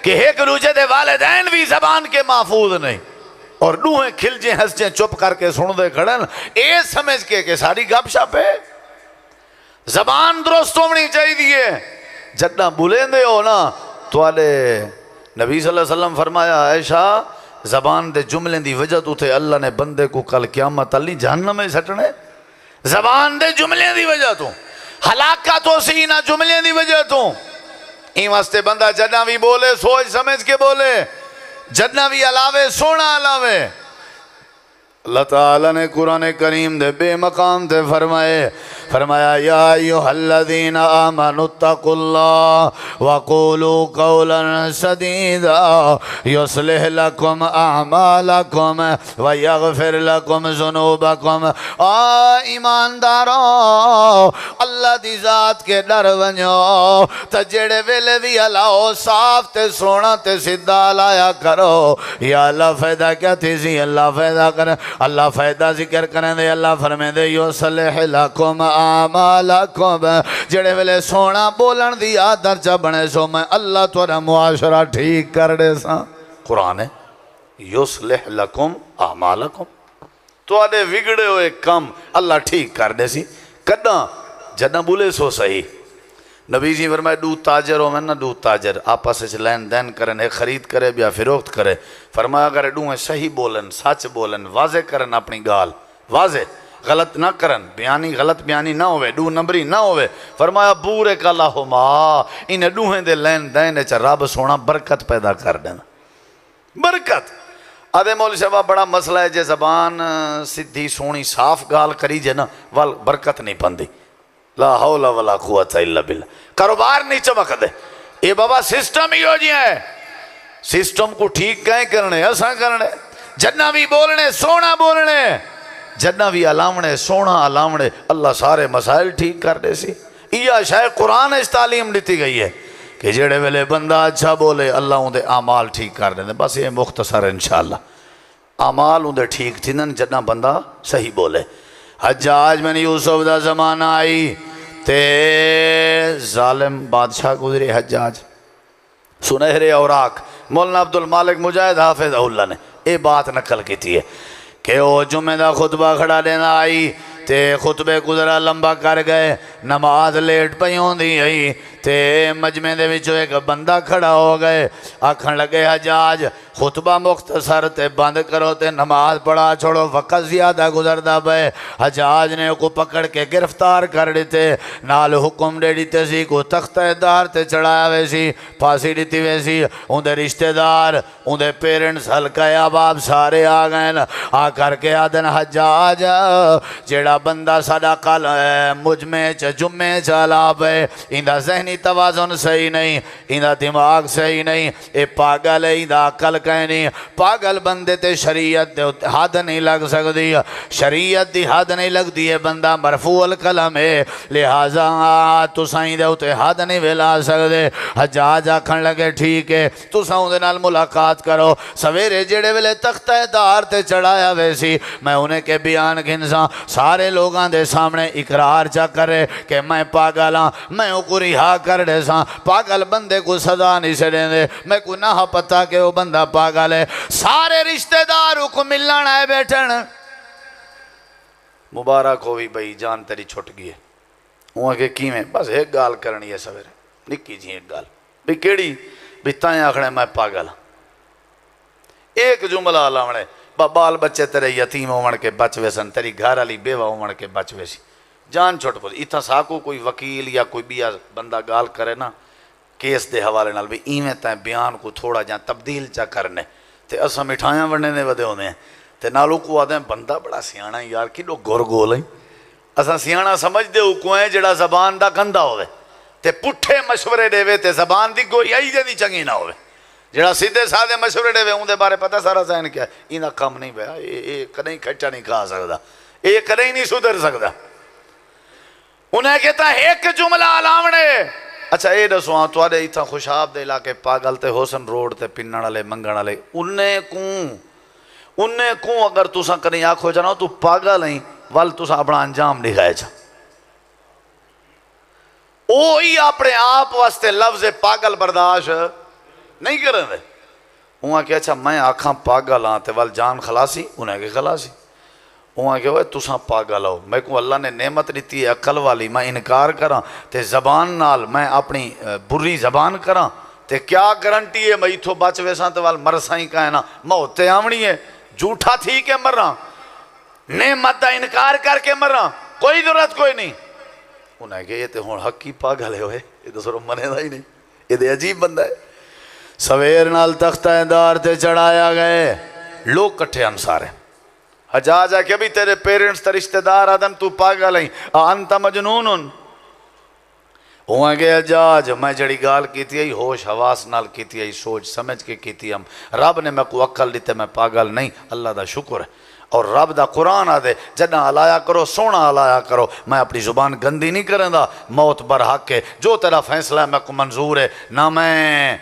[SPEAKER 1] کہ ایک دوجے دے والدین بھی زبان کے محفوظ نہیں، اور دوہیں کھل جیں ہنس جیں چپ کر کے سن دے کھڑن، اے سمجھ کے کہ ساری گپ شپ ہے۔ زبان درست ہونی چاہیے۔ جدہ بولیں دے ہو نا تو آلے نبی صلی اللہ علیہ وسلم فرمایا عائشہ زبان دے جملیں دی وجہ تو تھے اللہ نے بندے کو کل قیامت علی جہنم میں سٹنے، زبان دے جملیں دی وجہ تو ہلاکت ہو سی نہ جملیں دی وجہ تو۔ این واسطے بندہ جدہ بھی بولے سوچ سمجھ کے بولے، جدہ بھی علاوے سونا علاوے۔ اللہ تعالیٰ نے قرآن کریم دے بے مقام دے فرمایا یا ایوہ الذین آمنوا اتقوا اللہ وقولوا قولا سدیدا یصلح لکم اعمالکم ویغفر لکم ذنوبکم۔ ایمانداروں اللہ دی ذات کے ڈر ونجو تا جڑے ویلے بھی اللہ صاف تے سونا تے سدھا لایا کرو۔ یا اللہ فائدہ کیا تھی سی؟ اللہ فائدہ کریں، اللہ فائدہ ذکر کریں دے۔ اللہ فرمائے دے یصلح لکم اعمالکم، جڑے ویلے سونا بولن دی عادت چا بنے سو میں اللہ تورا معاشرہ ٹھیک کر دے سا۔ قرآن ہے یصلح لکم اعمالکم، تو آدھے وگڑے ہوئے کم اللہ ٹھیک کر دے سی۔ کداں جدہ بولے سو صحیح۔ نبی جی فرمائے دو تاجر ہو میں نا، دو تاجر آپس سے لین دین کرن، ایک خرید کرے یا فروخت کرے، فرمایا اگر دوہیں صحیح بولن، سچ بولن، واضح کرن اپنی گال، واضح غلط نہ کرن، بیانی غلط بیانی نہ ہوئے، دو نمبری نہ ہوئے، فرمایا بورے کا اللہما انہیں دوہیں دے لین دین چا رب سونا برکت پیدا کر دینا۔ برکت آدھے مولوی صاحب بڑا مسئلہ ہے جے زبان سدھی سونی صاف گال کری جے نا وال برکت نہیں پندی، لا حول ولا قوت الا باللہ، کاروبار نہیں چمک دے۔ اے بابا سسٹم ہی ہو جی ہے، سسٹم کو ٹھیک کہیں کرنے ایسا کرنے، جنہ بھی بولنے سونا بولنے، جنہ بھی علامنے سونا علامنے، اللہ سارے مسائل ٹھیک کر دے سی۔ یہ شاید قرآن اس تعلیم دیتی گئی ہے کہ جڑے ویلے بندہ اچھا بولے اللہ اندے اعمال ٹھیک کر دیں۔ بس یہ مختصر انشاءاللہ اعمال اندے ٹھیک تھی نا جنہ بندہ صحیح بولے۔ حجاج بن یوسف دا زمانہ آئی تے ظالم بادشاہ گزرے حجاج، سنہرے اوراق مولانا عبدالمالک مجاہد حافظ اللہ نے یہ بات نقل کی تھی ہے کہ وہ جمعہ دا خطبہ کھڑا دینا آئی تے خطبے گزرا لمبا کر گئے نماز لیٹ پئی ہوندی آئی تے مجمع دے وچوں ایک بندہ کھڑا ہو گئے آکھن لگے حجاج خطبہ مختصر تے بند کرو تے نماز پڑھا چھوڑو وقت زیادہ گزردا پئے حجاج نے کو پکڑ کے گرفتار کر دیتے نال حکم دے دیتے سی کو تختہ دار تے چڑھایا وے سی پھانسی دیتی وے سی اندے رشتہ دار اندے پیرنٹس حلقہ احباب سارے آ گئے آ کر کے آدن حجاج جیڑا بندہ ساڈا کل مجمع جمعے چلا پئے ایندا ذہنی توازن صحیح نہیں ایندا دماغ صحیح نہیں اے پاگل ہے ایندا عقل کہیں نہیں پاگل بندے تے شریعت دے حد نہیں لگ سکتی شریعت دی حد نہیں لگ دی ہے بندہ مرفوع القلم ہے لہٰذا تسائیں دے اتے حد نہیں ویلا سکتے حجاج آکھن لگے ٹھیک ہے تساں دے نال ملاقات کرو سویرے جڑے ویلے تختہ دار تے چڑھایا ویسی میں انہیں کے بیان گھنساں سارے لوگاں دے سامنے اقرار چا کرے کہ میں پاگل ہاں میں کو رہا کر دے ساں پاگل بندے کو سزا نہیں سے دیں دے میں کو نہ پتا کہ وہ بندہ پاگل ہے سارے رشتہ داروں کو ملن آئے بیٹھن مبارک ہوئی بھئی جان تیری چھٹ گئی ہے وہاں کے کیویں بس ایک گال کرنی ہے سویرے نکی جی ایک گال بھی کیڑی بھی تائیں آکھنے میں پاگل ہاں ایک جملہ لاونے بال بچے تیرے یتیم ہومن کے بچ ویسن تیری گھر علی بیوہ ہومن کے بچ ویسی جان چھوٹ پوچھ اتنا ساکو کوئی وکیل یا کوئی بیا بندہ گال کرے نا کیس دے حوالے نال بھی ایویں تائیں بیان کو تھوڑا جہاں تبدیل چا کرنے تے اساں مٹھائیاں ونڈنے دے ودے ہوندے ہیں تے نالو کو آدھے بندہ بڑا سیانا ہے یار کیڑو گور گول ہے اساں سیانا سمجھ دے کو ہیں جڑا زبان دا گندا ہوئے تے پٹھے مشورے دے وے تے زبان دی گوئی آئی جے دی چنگی نہ ہوئے جڑا سیدھے سادھے مشورے دے وے ان دے بارے پتہ سارا ذہن کیا ہے اینا کم نہیں بیا اے کدیں کھٹا نہیں کھا سکدا اے کدیں نہیں سدھر سکدا انہیں کہتا ہے ایک جملہ علاونے اچھا اے دسو ہاں توارے اتنا خوشاب دے علاقے پاگل تے حسن روڈ تے پنن والے منگن والے انہیں کوں اگر تساں کریں آنکھو جانا تو پاگل ہیں ول تساں اپنا انجام دکھائے جا اوہی اپنے آپ واسطے لفظ پاگل برداشت نہیں کریں دے وہاں کہ اچھا میں آکھاں پاگل ہاں تے ول جان خلاصی انہیں کہ خلاصی وہاں کہ تساں پاگل ہو میں کو اللہ نے نعمت دیتی ہے عقل والی میں انکار کراں تے زبان نال میں اپنی بری زبان کراں تے کیا گارنٹی ہے میں اتھو بچ ویساں تے وال مرسائیں کہنا موت تے آمنی ہے جھوٹا تھی کہ مرنا نعمت دا انکار کر کے مرنا کوئی ضرورت کوئی نہیں انہیں کہ یہ تے ہون حقی پاگل ہے ہوئے یہ تو سر منے دا ہی نہیں یہ تے عجیب بندہ ہے سویر نال تختہ دار تے چڑھایا گئے لوگ کٹھے انسار ہیں حجاج ہے کہ بھی تیرے پیرنٹس تے رشتہ دار آدن تو پاگل ہیں انت مجنون ہوا کہ حجاج میں جڑی گال کیتی ہے ہوش حواس نال کیتی ہے سوچ سمجھ کے کیتی ہم رب نے میں کو عقل دیتے میں پاگل نہیں اللہ دا شکر ہے اور رب دا قرآن آدھے جنہ علایا کرو سونا علایا کرو میں اپنی زبان گندی نہیں کریں دا موت برحق ہے جو تیرا فیصلہ ہے میں کو منظور ہے نہ میں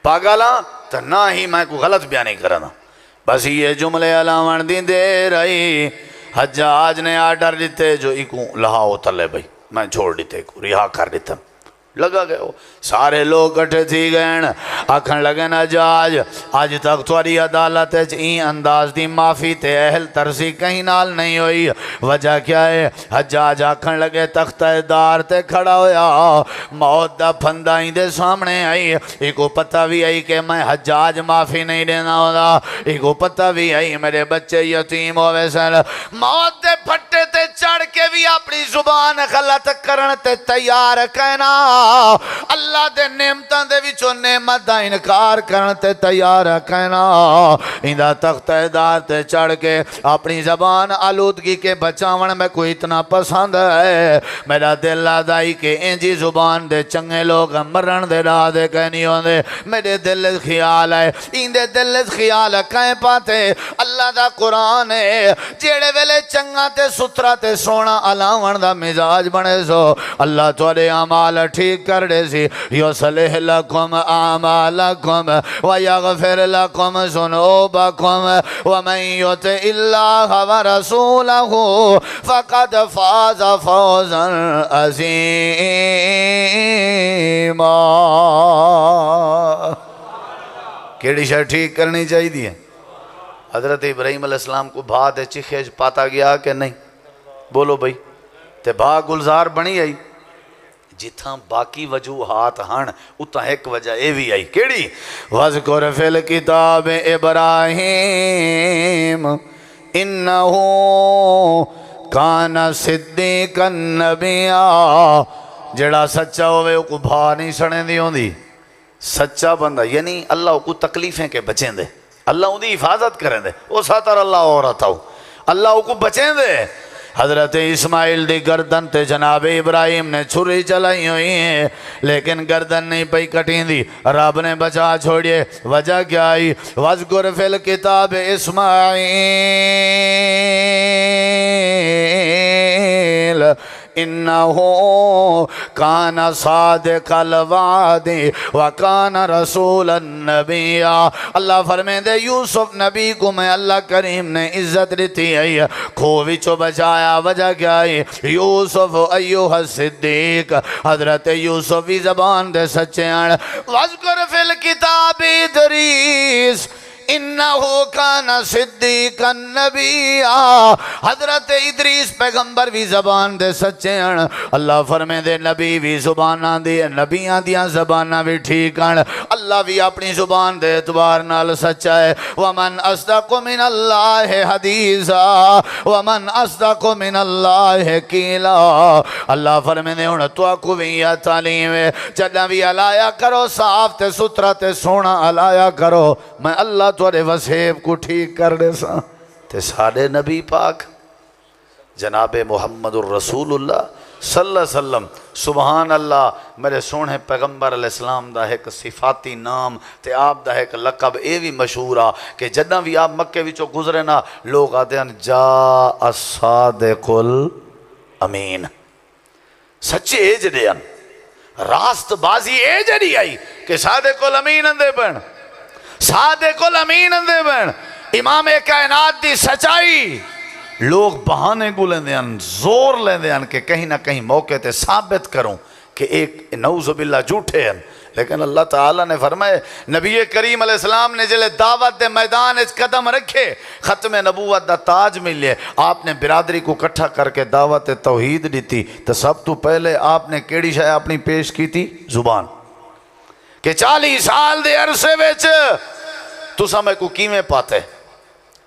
[SPEAKER 1] پاگل ہاں تو نہ ہی میں کو غلط بیان نہیں کریں دا بس یہ جملے علاوان دین دے رہی حجاج نے آرڈر دیتے جو ایکوں لہاؤ تلے بھئی میں چھوڑ دیتے کو رہا کر دیتا لگا گئے ہو سارے لوگ کٹھے تھی گئے آکھن لگے حجاج آج تک تواری عدالت این انداز دی معافی تے اہل ترسی کہیں نال نہیں ہوئی وجہ کیا ہے حجاج آکھن لگے تختہ دار تے کھڑا ہویا موت دا پھندا ہی دے سامنے آئی ایکو پتہ بھی آئی کہ میں حجاج معافی نہیں دینا ہوتا ایکو پتہ بھی آئی میرے بچے یتیم ہوئے سن موت دے پھٹے تے چڑھ کے بھی اپنی زبان غلط کرن تے تیار کہنا اللہ دے نعمتاں دے وچوں نعمت دا انکار کرن تے تیار کہنا ایندا تختہ دار تے چڑھ کے اپنی زبان آلودگی کے بچاون میں کوئی اتنا پسند ہے میرا دل آدائی کہ انجی زبان دے چنگے لوگ مرن دے راہ دے کہنی ہوندے میرے دل خیال ہے ایندے دل خیال کہیں پاتے اللہ دا قرآن ہے جیڑے ویلے چنگا تے سترہ تے سونا علاوان دا مزاج بنے سو اللہ توڑے عمال ٹھیک کر دے سی یصلح لکم اعمالکم ویغفر لکم ذنوبکم ومن یطع اللہ ورسولہ فقد فاز فوزا عظیما کیڑی شاید ٹھیک کرنی چاہیے حضرت ابراہیم علیہ السلام کو بھا دے چیخے پاتا گیا کہ نہیں بولو بھائی تے بھا گلزار بنی آئی جتھاں باقی وجوہات ہن اتھاں ایک وجہ اے بھی آئی کیڑی وَذْكُرْ فِي الْكِتَابِ إِبْرَاهِيمَ إِنَّهُ كَانَ صِدِّيقًا نَبِيًّا جڑا سچا ہوئے کو بھا نہیں سنے دی ہوندی سچا بندہ یعنی اللہ کو تکلیفیں کے بچیں دے اللہ ان دی حفاظت کریں دے وہ ساتر اللہ اور آتا ہو اللہ کو بچیں دے حضرت اسماعیل دی گردن تے جناب ابراہیم نے چھری چلائی ہوئی ہیں لیکن گردن نہیں پئی کٹیں دی رب نے بچا چھوڑیے وجہ کیا آئی وَذْكُرْ فِي الْكِتَابِ اسماعیل انہو کان صادق الوعد وکان رسول النبی اللہ فرمائے دے یوسف نبی کو میں اللہ کریم نے عزت دیتی ہے کھووی چو بچایا وجہ کیا ہے یوسف ایوہ الصدیق حضرت یوسفی زبان دے سچے آن وَذْكُرْ فِي الْكِتَابِ ادریس انہو کان صدیقا نبیّا حضرت ادریس پیغمبر بھی زبان دے سچے ہیں اللہ فرمے دے نبی بھی زبانہ دے نبیاں دیاں زبانہ بھی ٹھیک ہیں اللہ بھی اپنی زبان دے اعتبار نال سچا ہے وَمَنْ أَصْدَقُ مِنَ اللَّهِ حَدِيثًا وَمَنْ أَصْدَقُ مِنَ اللَّهِ قِيلًا اللہ فرمے دے انہوں تو کو بھی یہ تعلیم ہے جدہ بھی علایا کرو صاف تے سترہ تے سونا علایا کرو میں اللہ تورے وسیب کو ٹھیک کر دے سا تے سارے نبی پاک جناب محمد الرسول اللہ صلی اللہ علیہ وسلم سبحان اللہ میرے سونے پیغمبر علیہ السلام دا ایک صفاتی نام تے آپ دا ایک لقب اے بھی مشہور آ کہ جدہ بھی آپ مکے وچوں گزرے نا لوگ آتے ہیں جا الصادق الامین سچے ایج دے ہیں راست بازی ایج نہیں آئی کہ صادق الامین اندے بن صادق الامین اندے بن امام کائنات دی سچائی لوگ بہانے کو لیندے ہیں زور لیندے ہیں کہ کہیں نہ کہیں موقع تے ثابت کروں کہ ایک نعوذ باللہ جھوٹے ہیں لیکن اللہ تعالیٰ نے فرمائے نبی کریم علیہ السلام نے جلے دعوت دے میدان اس قدم رکھے ختم نبوت دا تاج ملے آپ نے برادری کو کٹھا کر کے دعوت توحید دیتی تو سب تو پہلے آپ نے کیڑی شاہ اپنی پیش کی تھی زبان کہ 40 سال دے عرصے ویچ تو سمے کو کیمیں پاتے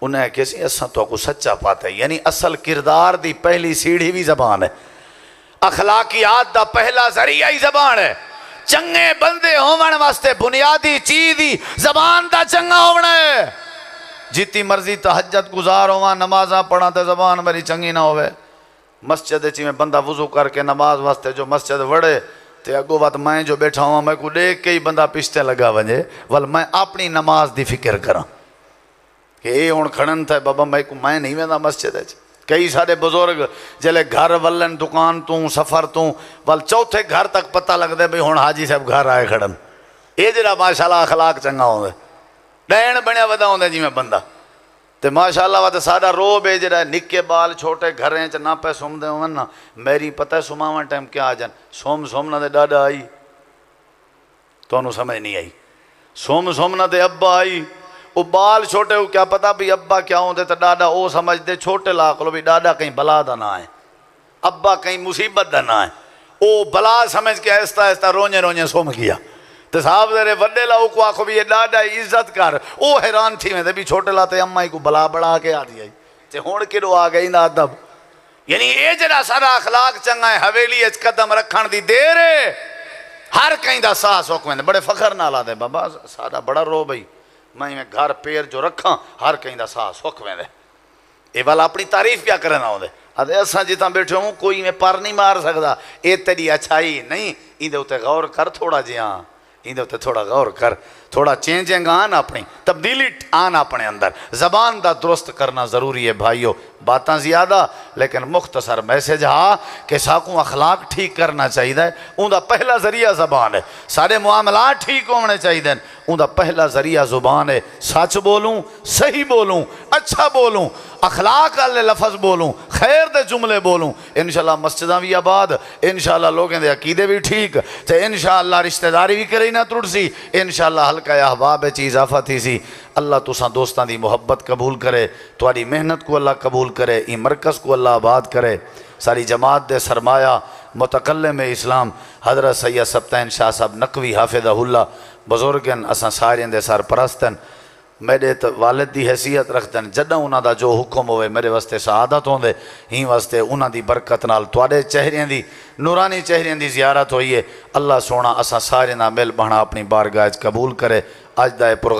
[SPEAKER 1] انہیں کسی اساں تو کو سچا پاتے یعنی اصل کردار دی پہلی سیڑھی بھی زبان ہے اخلاقیات دا پہلا ذریعہ ہی زبان ہے چنگے بندے ہومن واسطے بنیادی چیزی زبان دا چنگا ہونا ہے جیتی مرضی تہجد گزار ہوا نمازاں پڑھا تے زبان میری چنگی نہ ہوئے مسجد چی میں بندہ وضو کر کے نماز واسطے جو مسجد وڑے تے اگو بات میں جو بیٹھا ہوں میں کو دیکھ کے ہی بندہ پشتے لگا ونجے ول میں اپنی نماز دی فکر کرا کہ اے ہون کھڑن تھا بابا میں نہیں ویندہ مسجد ہے کئی سارے بزرگ جلے گھر ولن دکان توں سفر توں ول چوتھے گھر تک پتہ لگ دے بھئی ہون حاجی صاحب گھر آئے کھڑن اے جڑا ماشاءاللہ اخلاق چنگا ہوں دے ڈین بنیا ودا ہوں دے جی میں بندہ تے ماشاءاللہ واسطے ساڑا رو بے جڑا نکے بال چھوٹے گھر ہیں چا نہ پہ سوم دے ہوں نا میری پتہ ہے سوماوان ٹائم کیا آ جان سوم نہ دے ڈاڈا آئی تو انہوں سمجھ نہیں آئی سوم نہ دے ابا آئی وہ بال چھوٹے ہو کیا پتا بھی ابا کیا ہوں دے تو ڈاڈا او سمجھ دے چھوٹے لاکھ بھی ڈاڈا کہیں بلا دا نہ آئے ابا کہیں مصیبت دا نہ آئے او بلا سمجھ کے ایستا ایستا رونے سوم گیا تو صاحب دے وڈے لاؤ کو آخو بھی یہ ڈاڈا عزت کر او حیران تھی میں دے بھی چھوٹے لاتے امائی کو بلا بڑا کے آ دیا تے ہون کڑو آ گئی نا ادب یعنی اے جڑا سارا اخلاق چنگا ہے حویلی اچ قدم رکھن دی دیر ہے ہر کہیں دا ساس حکم بڑے فخر نہ لا دے بابا سارا بڑا رو بھئی میں گھر پیر جو رکھاں ہر کہیں دا ساس حکم دے اے والا اپنی تعریف کیا کرنا ہوں دے ادھے اساں جتاں بیٹھے ہوں کوئی میں پر نہیں مار سکتا اے تیری اچھائی نہیں این دے ہوتے غور کر تھوڑا جی ہاں این دے ہوتے تھوڑا غور کر تھوڑا چینجنگ آن اپنی تبدیلی آن اپنے اندر زبان دا درست کرنا ضروری ہے بھائیو باتاں زیادہ لیکن مختصر میسیج ہاں کہ ساکوں اخلاق ٹھیک کرنا چاہیے ان دا پہلا ذریعہ زبان ہے سارے معاملات ٹھیک ہونے چاہیے ان دا پہلا ذریعہ زبان ہے سچ بولوں صحیح بولوں اچھا بولوں اخلاق والے لفظ بولوں خیر دے جملے بولوں، انشاءاللہ مسجداں بھی آباد، انشاءاللہ لوگوں دے عقیدے بھی ٹھیک، تے انشاءاللہ رشتہ داری بھی کرے نہ ٹوٹ سی، انشاءاللہ حلقہ احباب وچ اضافہ تھی سی۔ اللہ تساں دوستاں دی محبت قبول کرے، تہاڈی محنت کو اللہ قبول کرے، ای مرکز کو اللہ آباد کرے۔ ساری جماعت دے سرمایہ متکلم اسلام حضرت سید سبطین شاہ صاحب نقوی حافظہ اللہ بزرگن اساں سارے دے سرپرستن، میرے والد دی حیثیت رکھتن، جدہ انہاں دا جو حکم ہوئے میرے واسطے سعادت ہوندے، ہی واسطے انہاں دی برکت نال تواڈے چہرے دی نورانی چہرے دی زیارت ہوئی ہے۔ اللہ سونا اساں سارے نال مل بہنا اپنی بارگاہ قبول کرے۔ اج دا پروگرام